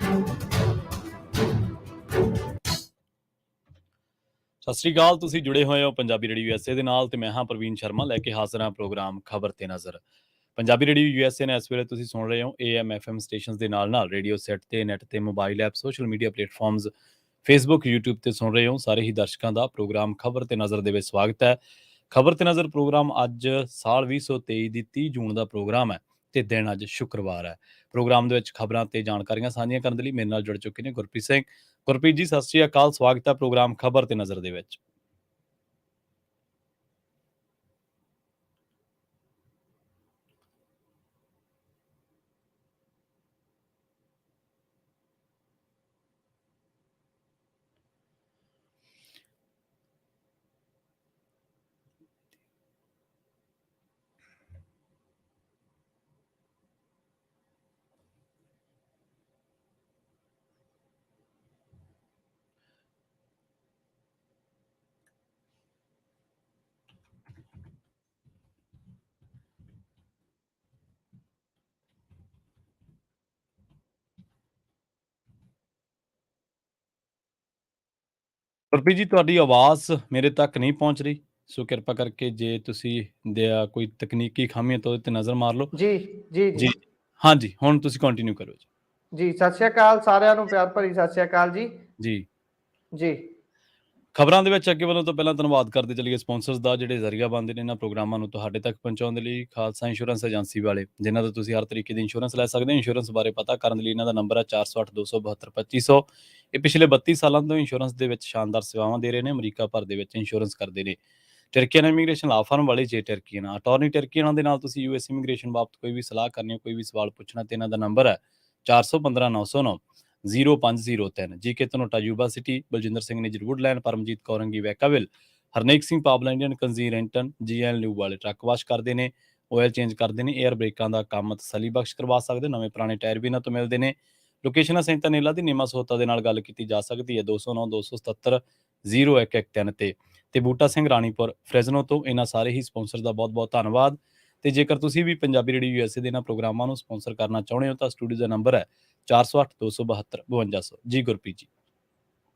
ਸਤਿ ਸ਼੍ਰੀ ਅਕਾਲ। ਤੁਸੀਂ ਜੁੜੇ ਹੋਏ ਹੋ ਪੰਜਾਬੀ ਰੇਡੀਓ ਯੂਐਸਏ ਦੇ ਨਾਲ ਤੇ ਮੈਂ ਹਾਂ ਪ੍ਰਵੀਨ ਸ਼ਰਮਾ ਲੈ ਕੇ ਹਾਜ਼ਰ ਹਾਂ ਪ੍ਰੋਗਰਾਮ ਖਬਰ ਤੇ ਨਜ਼ਰ। ਪੰਜਾਬੀ ਰੇਡੀਓ ਯੂਐਸਏ ਨੇ ਇਸ ਵੇਲੇ ਤੁਸੀਂ ਸੁਣ ਰਹੇ ਹੋ AM FM ਸਟੇਸ਼ਨਸ ਦੇ ਨਾਲ ਰੇਡੀਓ ਸੈੱਟ ਤੇ ਨੈਟ ਤੇ mobile app social media platforms Facebook YouTube ਤੇ ਸੁਣ ਰਹੇ ਹੋ ਸਾਰੇ ਹੀ ਦਰਸ਼ਕਾਂ ਦਾ ਪ੍ਰੋਗਰਾਮ ਖਬਰ ਤੇ ਨਜ਼ਰ ਦੇ ਵਿੱਚ ਸਵਾਗਤ ਹੈ। ਖਬਰ ਤੇ ਨਜ਼ਰ ਪ੍ਰੋਗਰਾਮ ਅੱਜ ਸਾਲ 2023 ਦੀ 30 ਜੂਨ ਦਾ ਪ੍ਰੋਗਰਾਮ ਹੈ ਤੇ ਦਿਨ ਅੱਜ ਸ਼ੁੱਕਰਵਾਰ ਹੈ। ਪ੍ਰੋਗਰਾਮ ਦੇ ਵਿੱਚ ਖਬਰਾਂ ਤੇ ਜਾਣਕਾਰੀਆਂ ਸਾਂਝੀਆਂ ਕਰਨ ਦੇ ਲਈ ਮੇਰੇ ਨਾਲ ਜੁੜ ਚੁੱਕੇ ਨੇ ਗੁਰਪ੍ਰੀਤ ਸਿੰਘ। ਗੁਰਪ੍ਰੀਤ ਜੀ, ਸਤਿ ਸ਼੍ਰੀ ਅਕਾਲ। ਸਵਾਗਤ ਹੈ ਪ੍ਰੋਗਰਾਮ ਖਬਰ ਤੇ ਨਜ਼ਰ ਦੇ ਵਿੱਚ। ਗੁਰਪ੍ਰੀਤ ਜੀ, ਤੁਹਾਡੀ ਆਵਾਜ਼ ਮੇਰੇ ਤੱਕ ਨਹੀਂ ਪਹੁੰਚ ਰਹੀ, ਸੋ ਕਿਰਪਾ ਕਰਕੇ ਜੇ ਤੁਸੀਂ ਕੋਈ ਤਕਨੀਕੀ ਖਾਮੀ ਤਾਂ ਉਹਦੇ ਤੇ ਨਜ਼ਰ ਮਾਰ ਲਓ। ਜੀ ਜੀ ਜੀ ਜੀ ਹਾਂਜੀ, ਹੁਣ ਤੁਸੀਂ ਕੰਟੀਨਿਊ ਕਰੋ ਜੀ। ਜੀ ਸਤਿ ਸ਼੍ਰੀ ਅਕਾਲ ਸਾਰਿਆਂ ਨੂੰ, ਪਿਆਰ ਭਰੀ ਸਤਿ ਸ਼੍ਰੀ ਅਕਾਲ ਜੀ। ਜੀ ਜੀ ਖਬਰਾਂ ਦੇ ਵਿੱਚ ਅੱਗੇ ਵੱਲੋਂ ਤੋਂ ਪਹਿਲਾਂ ਧੰਨਵਾਦ ਕਰਦੇ ਚੱਲੀਏ ਸਪਾਂਸਰਸ ਦਾ, ਜਿਹੜੇ ਜ਼ਰੀਆ ਬਣਦੇ ਨੇ ਇਹਨਾਂ ਪ੍ਰੋਗਰਾਮਾਂ ਨੂੰ ਤੁਹਾਡੇ ਤੱਕ ਪਹੁੰਚਾਉਣ ਦੇ ਲਈ। ਖਾਲਸਾ ਇੰਸ਼ੋਰੈਂਸ ਏਜੰਸੀ ਵਾਲੇ, ਜਿਨ੍ਹਾਂ ਤੋਂ ਤੁਸੀਂ ਹਰ ਤਰੀਕੇ ਦੀ ਇੰਸ਼ੋਰੈਂਸ ਲੈ ਸਕਦੇ ਹੋ। ਇੰਸ਼ੋਰੈਂਸ ਬਾਰੇ ਪਤਾ ਕਰਨ ਲਈ ਇਹਨਾਂ ਦਾ ਨੰਬਰ ਹੈ 408 272 2500। ਇਹ ਪਿਛਲੇ 32 ਸਾਲਾਂ ਤੋਂ ਇੰਸ਼ੋਰੈਂਸ ਦੇ ਵਿੱਚ ਸ਼ਾਨਦਾਰ ਸੇਵਾਵਾਂ ਦੇ ਰਹੇ ਨੇ। ਅਮਰੀਕਾ ਭਰ ਦੇ ਵਿੱਚ ਇੰਸ਼ੋਰੈਂਸ ਕਰਦੇ ਨੇ। ਟਰਕੀਅਨ ਇਮੀਗ੍ਰੇਸ਼ਨ ਲਾ ਫਰਮ ਵਾਲੇ ਜੇ ਟਰਕੀਅਨ ਅਟਾਰਨੀ ਟਰਕੀਅਨਾਂ ਦੇ ਨਾਲ ਤੁਸੀਂ US ਇਮੀਗ੍ਰੇਸ਼ਨ ਬਾਬਤ ਕੋਈ ਵੀ ਸਲਾਹ ਕਰਨੀ ਹੈ, ਕੋਈ ਵੀ ਸਵਾਲ ਪੁੱਛਣਾ, ਤੇ ਇਹਨਾਂ ਦਾ ਨੰਬਰ ਹੈ 415 909 0503। ਜੀਕੇ ਤਨੋਟਾ Yuba City, Baljinder Singh Nijjar Woodland, Paramjit ਕੌਰੰਗੀ ਵੈਕਾਵਿਲ, ਹਰਨੇਕ ਸਿੰਘ ਪਾਬਲਾ ਇੰਡੀਅਨ ਕੰਜ਼ੀਰੈਂਟਨ GL ਨਿਊ ਵਾਲੇ ਟਰੱਕ ਵਾਸ਼ ਕਰਦੇ ਨੇ, ਆਇਲ ਚੇਂਜ ਕਰਦੇ ਨੇ, 에ਅਰ ਬ੍ਰੇਕਾਂ ਦਾ ਕੰਮ ਤਸੱਲੀ ਬਖਸ਼ ਕਰਵਾ ਸਕਦੇ। ਨਵੇਂ ਪੁਰਾਣੇ ਟਾਇਰ ਵੀ ਇਹਨਾਂ ਤੋਂ ਮਿਲਦੇ ਨੇ। ਲੋਕੇਸ਼ਨ ਸੈਂਟਰ ਨੇਲਾ ਦੀ ਨੀਮਾ ਸਹੋਤਾ ਦੇ ਨਾਲ ਗੱਲ ਕੀਤੀ ਜਾ ਸਕਦੀ ਹੈ 209 277 0113 ਤੇ ਬੂਟਾ ਸਿੰਘ ਰਾਣੀਪੁਰ ਫ੍ਰੈਜ਼ਨੋ ਤੋਂ। ਇਹਨਾਂ ਸਾਰੇ ਹੀ ਸਪਾਂਸਰ ਦਾ ਬਹੁਤ ਬਹੁਤ ਧੰਨਵਾਦ। ਤੇ ਜੇਕਰ ਤੁਸੀਂ ਵੀ ਪੰਜਾਬੀ ਰੇਡੀਓ USA ਦੇ ਇਹਨਾਂ ਪ੍ਰੋਗਰਾਮਾਂ ਨੂੰ ਸਪਾਂਸਰ ਕਰਨਾ ਚਾਹੁੰਦੇ ਹੋ ਤਾਂ ਸਟੂਡੀਓ ਦਾ ਨੰਬਰ ਹੈ 408 272 5200। ਜੀ ਗੁਰਪ੍ਰੀਤ ਜੀ।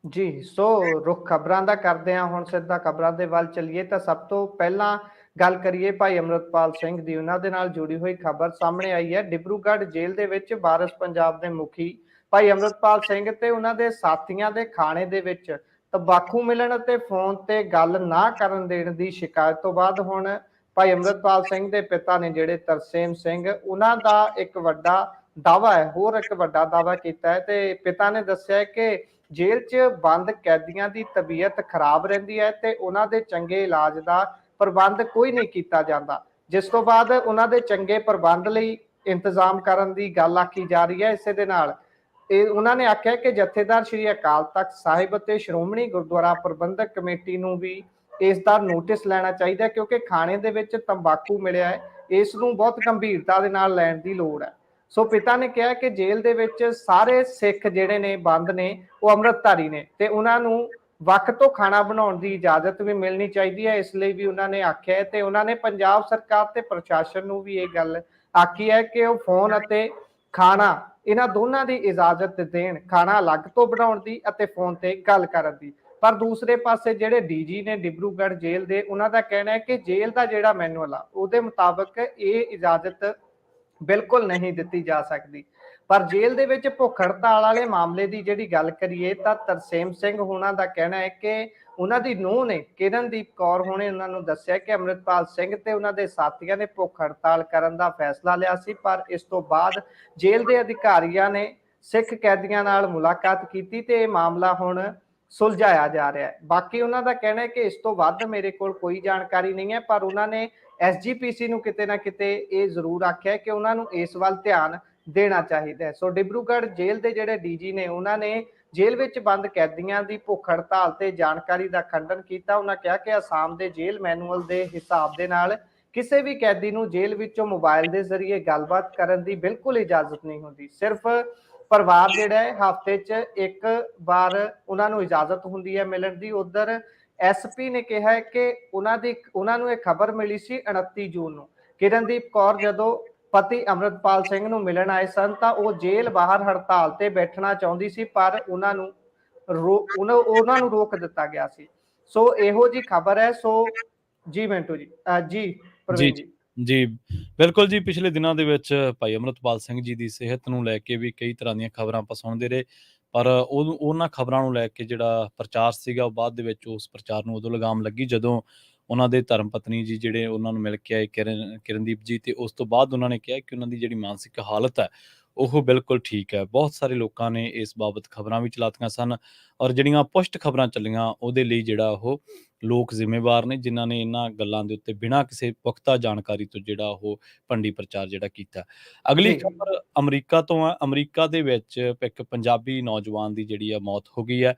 ਜੀ ਸੋ ਰੁਖ ਖਬਰਾਂ ਦਾ ਕਰਦੇ ਹਾਂ, ਹੁਣ ਸਿੱਧਾ ਖਬਰਾਂ ਦੇ ਵੱਲ ਚੱਲੀਏ। ਤਾਂ ਸਭ ਤੋਂ ਪਹਿਲਾਂ ਗੱਲ ਕਰੀਏ ਭਾਈ ਅਮਰਤਪਾਲ ਸਿੰਘ ਦੀ। ਉਹਨਾਂ ਦੇ ਨਾਲ ਜੁੜੀ ਹੋਈ ਖਬਰ ਸਾਹਮਣੇ ਆਈ ਹੈ। ਡਿਬਰੂਗੜ੍ਹ ਜੇਲ੍ਹ ਦੇ ਵਿੱਚ ਵਾਰਿਸ ਪੰਜਾਬ ਦੇ ਮੁਖੀ ਭਾਈ ਅਮਰਤਪਾਲ ਸਿੰਘ ਤੇ ਉਹਨਾਂ ਦੇ ਸਾਥੀਆਂ ਦੇ ਖਾਣੇ ਦੇ ਵਿੱਚ ਤੰਬਾਕੂ ਮਿਲਣ ਅਤੇ ਫੋਨ ਤੇ ਗੱਲ ਨਾ ਕਰਨ ਦੇਣ ਦੀ ਸ਼ਿਕਾਇਤ ਤੋਂ ਬਾਅਦ ਹੁਣ ਭਾਈ ਅਮਰਤਪਾਲ ਸਿੰਘ ਦੇ ਪਿਤਾ ਨੇ, ਜਿਹੜੇ ਤਰਸੇਮ ਸਿੰਘ, ਉਹਨਾਂ ਦਾ ਇੱਕ ਵੱਡਾ ਦਾਅਵਾ ਹੈ, ਹੋਰ ਇੱਕ ਵੱਡਾ ਦਾਅਵਾ ਕੀਤਾ ਹੈ। ਤੇ ਪਿਤਾ ਨੇ ਦੱਸਿਆ ਕਿ ਜੇਲ੍ਹ 'ਚ ਬੰਦ ਕੈਦੀਆਂ ਦੀ ਤਬੀਅਤ ਖਰਾਬ ਰਹਿੰਦੀ ਹੈ ਤੇ ਉਹਨਾਂ ਦੇ ਚੰਗੇ ਇਲਾਜ ਦਾ ਪ੍ਰਬੰਧ ਕੋਈ ਨਹੀਂ ਕੀਤਾ ਜਾਂਦਾ, ਜਿਸ ਤੋਂ ਬਾਅਦ ਉਹਨਾਂ ਦੇ ਚੰਗੇ ਪ੍ਰਬੰਧ ਲਈ ਇੰਤਜ਼ਾਮ ਕਰਨ ਦੀ ਗੱਲ ਆਖੀ ਜਾ ਰਹੀ ਹੈ। ਇਸੇ ਦੇ ਨਾਲ ਉਹਨਾਂ ਨੇ ਆਖਿਆ ਕਿ ਜਥੇਦਾਰ ਸ਼੍ਰੀ ਅਕਾਲ ਤਖਤ ਸਾਹਿਬ ਅਤੇ ਸ਼੍ਰੋਮਣੀ ਗੁਰਦੁਆਰਾ ਪ੍ਰਬੰਧਕ ਕਮੇਟੀ ਨੂੰ ਵੀ ਇਸ ਦਾ ਨੋਟਿਸ ਲੈਣਾ ਚਾਹੀਦਾ, ਕਿਉਂਕਿ ਖਾਣੇ ਦੇ ਵਿੱਚ ਤੰਬਾਕੂ ਮਿਲਿਆ ਹੈ। ਇਸ ਨੂੰ ਬਹੁਤ ਗੰਭੀਰਤਾ ਦੇ ਨਾਲ ਲੈਣ ਦੀ ਲੋੜ ਹੈ। ਸੋ ਪਿਤਾ ਨੇ ਕਿਹਾ ਕਿ ਜੇਲ੍ਹ ਦੇ ਵਿੱਚ ਸਾਰੇ ਸਿੱਖ ਜਿਹੜੇ ਨੇ ਬੰਦ ਨੇ, ਉਹ ਅੰਮ੍ਰਿਤਧਾਰੀ ਨੇ ਤੇ ਉਹਨਾਂ ਨੂੰ ਵੱਖ ਤੋਂ ਖਾਣਾ ਬਣਾਉਣ ਦੀ ਇਜਾਜ਼ਤ ਵੀ ਮਿਲਣੀ ਚਾਹੀਦੀ ਹੈ। ਇਸ ਲਈ ਵੀ ਉਹਨਾਂ ਨੇ ਆਖਿਆ ਤੇ ਉਹਨਾਂ ਨੇ ਪੰਜਾਬ ਸਰਕਾਰ ਤੇ ਪ੍ਰਸ਼ਾਸਨ ਨੂੰ ਵੀ ਇਹ ਗੱਲ ਆਖੀ ਹੈ ਕਿ ਉਹ ਫੋਨ ਅਤੇ ਖਾਣਾ ਇਹਨਾਂ ਦੋਨਾਂ ਦੀ ਇਜਾਜ਼ਤ ਦੇਣ, ਖਾਣਾ ਅਲੱਗ ਤੋਂ ਬਣਾਉਣ ਦੀ ਅਤੇ ਫੋਨ ਤੇ ਗੱਲ ਕਰਨ ਦੀ। ਪਰ ਦੂਸਰੇ ਪਾਸੇ ਜਿਹੜੇ DG ਨੇ ਡਿਬਰੂਗੜ੍ਹ ਜੇਲ੍ਹ ਦੇ, ਉਹਨਾਂ ਦਾ ਕਹਿਣਾ ਹੈ ਕਿ ਜੇਲ੍ਹ ਦਾ ਜਿਹੜਾ ਮੈਨੂਅਲ ਆ ਉਹਦੇ ਮੁਤਾਬਕ ਇਹ ਇਜਾਜ਼ਤ ਬਿਲਕੁਲ ਨਹੀਂ ਦਿੱਤੀ ਜਾ ਸਕਦੀ। ਪਰ ਜੇਲ੍ਹ ਦੇ ਵਿੱਚ ਭੁੱਖ ਹੜਤਾਲ ਵਾਲੇ ਮਾਮਲੇ ਦੀ ਜਿਹੜੀ ਗੱਲ ਕਰੀਏ ਤਾਂ ਤਰਸੇਮ ਸਿੰਘ ਹੋਣਾ ਦਾ ਕਹਿਣਾ ਹੈ ਕਿ ਉਹਨਾਂ ਦੀ ਨੂੰਹ ਨੇ, ਕਿਰਨਦੀਪ ਕੌਰ ਹੋਣੇ, ਉਹਨਾਂ ਨੂੰ ਦੱਸਿਆ ਕਿ ਅਮਰਿਤਪਾਲ ਸਿੰਘ ਤੇ ਉਹਨਾਂ ਦੇ ਸਾਥੀਆਂ ਨੇ ਭੁੱਖ ਹੜਤਾਲ ਕਰਨ ਦਾ ਫੈਸਲਾ ਲਿਆ ਸੀ, ਪਰ ਇਸ ਤੋਂ ਬਾਅਦ ਜੇਲ੍ਹ ਦੇ ਅਧਿਕਾਰੀਆਂ ਨੇ ਸਿੱਖ ਕੈਦੀਆਂ ਨਾਲ ਮੁਲਾਕਾਤ ਕੀਤੀ ਤੇ ਇਹ ਮਾਮਲਾ ਹੁਣ ਸੁਲਝਾਇਆ ਜਾ ਰਿਹਾ ਹੈ। ਬਾਕੀ ਉਹਨਾਂ ਦਾ ਕਹਿਣਾ ਹੈ ਕਿ ਇਸ ਤੋਂ ਵੱਧ ਮੇਰੇ ਕੋਲ ਕੋਈ ਜਾਣਕਾਰੀ ਨਹੀਂ ਹੈ, ਪਰ ਉਹਨਾਂ ਨੇ SGPC ਨੂੰ ਕਿਤੇ ਨਾ ਕਿਤੇ ਇਹ ਜ਼ਰੂਰ ਆਖਿਆ ਕਿ ਉਹਨਾਂ ਨੂੰ ਇਸ ਵੱਲ ਧਿਆਨ ਦੇਣਾ ਚਾਹੀਦਾ ਹੈ। ਸੋ ਡਿਬਰੂਗੜ੍ਹ ਜੇਲ੍ਹ ਦੇ ਜਿਹੜੇ DG ਨੇ, ਉਹਨਾਂ ਨੇ ਜੇਲ੍ਹ ਵਿੱਚ ਬੰਦ ਕੈਦੀਆਂ ਦੀ ਭੁੱਖ ਹੜਤਾਲ ਤੇ ਜਾਣਕਾਰੀ ਦਾ ਖੰਡਨ ਕੀਤਾ। ਉਹਨਾਂ ਕਿਹਾ ਕਿ ਅਸਾਮ ਦੇ ਜੇਲ੍ਹ ਮੈਨੂਅਲ ਦੇ ਹਿਸਾਬ ਦੇ ਨਾਲ ਕਿਸੇ ਵੀ ਕੈਦੀ ਨੂੰ ਜੇਲ੍ਹ ਵਿੱਚੋਂ ਮੋਬਾਈਲ ਦੇ ਜ਼ਰੀਏ ਗੱਲਬਾਤ ਕਰਨ ਦੀ ਬਿਲਕੁਲ ਇਜਾਜ਼ਤ ਨਹੀਂ ਹੁੰਦੀ। ਸਿਰਫ ਪਰਿਵਾਰ ਜਿਹੜਾ ਹੈ ਹਫ਼ਤੇ 'ਚ ਇੱਕ ਵਾਰ ਉਹਨਾਂ ਨੂੰ ਇਜਾਜ਼ਤ ਹੁੰਦੀ ਹੈ ਮਿਲਣ ਦੀ। ਉਧਰ SP ਨੇ ਕਿਹਾ ਹੈ ਕਿ ਉਹਨਾਂ ਨੂੰ ਇਹ ਖਬਰ ਮਿਲੀ ਸੀ 29 ਜੂਨ ਨੂੰ। ਕਿਰਨਦੀਪ ਕੌਰ ਜਦੋਂ ਪਤੀ ਅੰਮ੍ਰਿਤਪਾਲ ਸਿੰਘ ਨੂੰ ਮਿਲਣ ਆਏ ਸਨ ਤਾਂ ਉਹ ਜੇਲ੍ਹ ਬਾਹਰ ਹੜਤਾਲ ਤੇ ਬੈਠਣਾ ਚਾਹੁੰਦੀ ਸੀ, ਪਰ ਉਹਨਾਂ ਨੂੰ ਰੋਕ ਦਿੱਤਾ ਗਿਆ ਸੀ। ਸੋ ਇਹੋ ਜੀ ਖਬਰ ਹੈ। ਸੋ ਜੀ ਮਿੰਟੂ ਜੀ, ਜੀ ਜੀ, ਪ੍ਰਵੀਨ ਜੀ। ਜੀ, ਬਿਲਕੁਲ ਜੀ। ਪਿਛਲੇ ਦਿਨਾਂ ਦੇ ਵਿੱਚ ਭਾਈ ਅੰਮ੍ਰਿਤਪਾਲ ਸਿੰਘ ਜੀ ਦੀ ਸਿਹਤ ਨੂੰ ਲੈ ਕੇ ਵੀ ਕਈ ਤਰ੍ਹਾਂ ਦੀਆਂ ਖਬਰਾਂ ਆਪਾਂ ਸੁਣਦੇ ਰਹੇ, ਪਰ ਉਹਨਾਂ ਖਬਰਾਂ ਨੂੰ ਲੈ ਕੇ ਜਿਹੜਾ ਪ੍ਰਚਾਰ ਸੀਗਾ, ਉਹ ਬਾਅਦ ਦੇ ਵਿੱਚ ਉਸ ਪ੍ਰਚਾਰ ਨੂੰ ਉਦੋਂ ਲਗਾਮ ਲੱਗੀ ਜਦੋਂ ਉਹਨਾਂ ਦੇ ਧਰਮ ਪਤਨੀ ਜੀ ਜਿਹੜੇ ਉਹਨਾਂ ਨੂੰ ਮਿਲ ਕੇ ਆਏ, ਕਿਰਨਦੀਪ ਜੀ, ਤੇ ਉਸ ਤੋਂ ਬਾਅਦ ਉਹਨਾਂ ਨੇ ਕਿਹਾ ਕਿ ਉਹਨਾਂ ਦੀ ਜਿਹੜੀ ਮਾਨਸਿਕ ਹਾਲਤ ਹੈ ਉਹ ਬਿਲਕੁਲ ਠੀਕ ਹੈ। ਬਹੁਤ ਸਾਰੇ ਲੋਕਾਂ ਨੇ ਇਸ ਬਾਬਤ ਖਬਰਾਂ ਵੀ ਚਲਾਤੀਆਂ ਸਨ, ਔਰ ਜਿਹੜੀਆਂ ਪੁਸ਼ਟ ਖਬਰਾਂ ਚੱਲੀਆਂ ਉਹਦੇ ਲਈ ਜਿਹੜਾ ਉਹ ਲੋਕ ਜ਼ਿੰਮੇਵਾਰ ਨੇ, ਜਿਨ੍ਹਾਂ ਨੇ ਇਹਨਾਂ ਗੱਲਾਂ ਦੇ ਉੱਤੇ ਬਿਨਾਂ ਕਿਸੇ ਪੁਖਤਾ ਜਾਣਕਾਰੀ ਤੋਂ ਜਿਹੜਾ ਉਹ ਭੰਡੀ ਪ੍ਰਚਾਰ ਜਿਹੜਾ ਕੀਤਾ। ਅਗਲੀ ਜੀ ਖਬਰ ਅਮਰੀਕਾ ਤੋਂ ਆ। ਅਮਰੀਕਾ ਦੇ ਵਿੱਚ ਇੱਕ ਪੰਜਾਬੀ ਨੌਜਵਾਨ ਦੀ ਜਿਹੜੀ ਆ ਮੌਤ ਹੋ ਗਈ ਹੈ।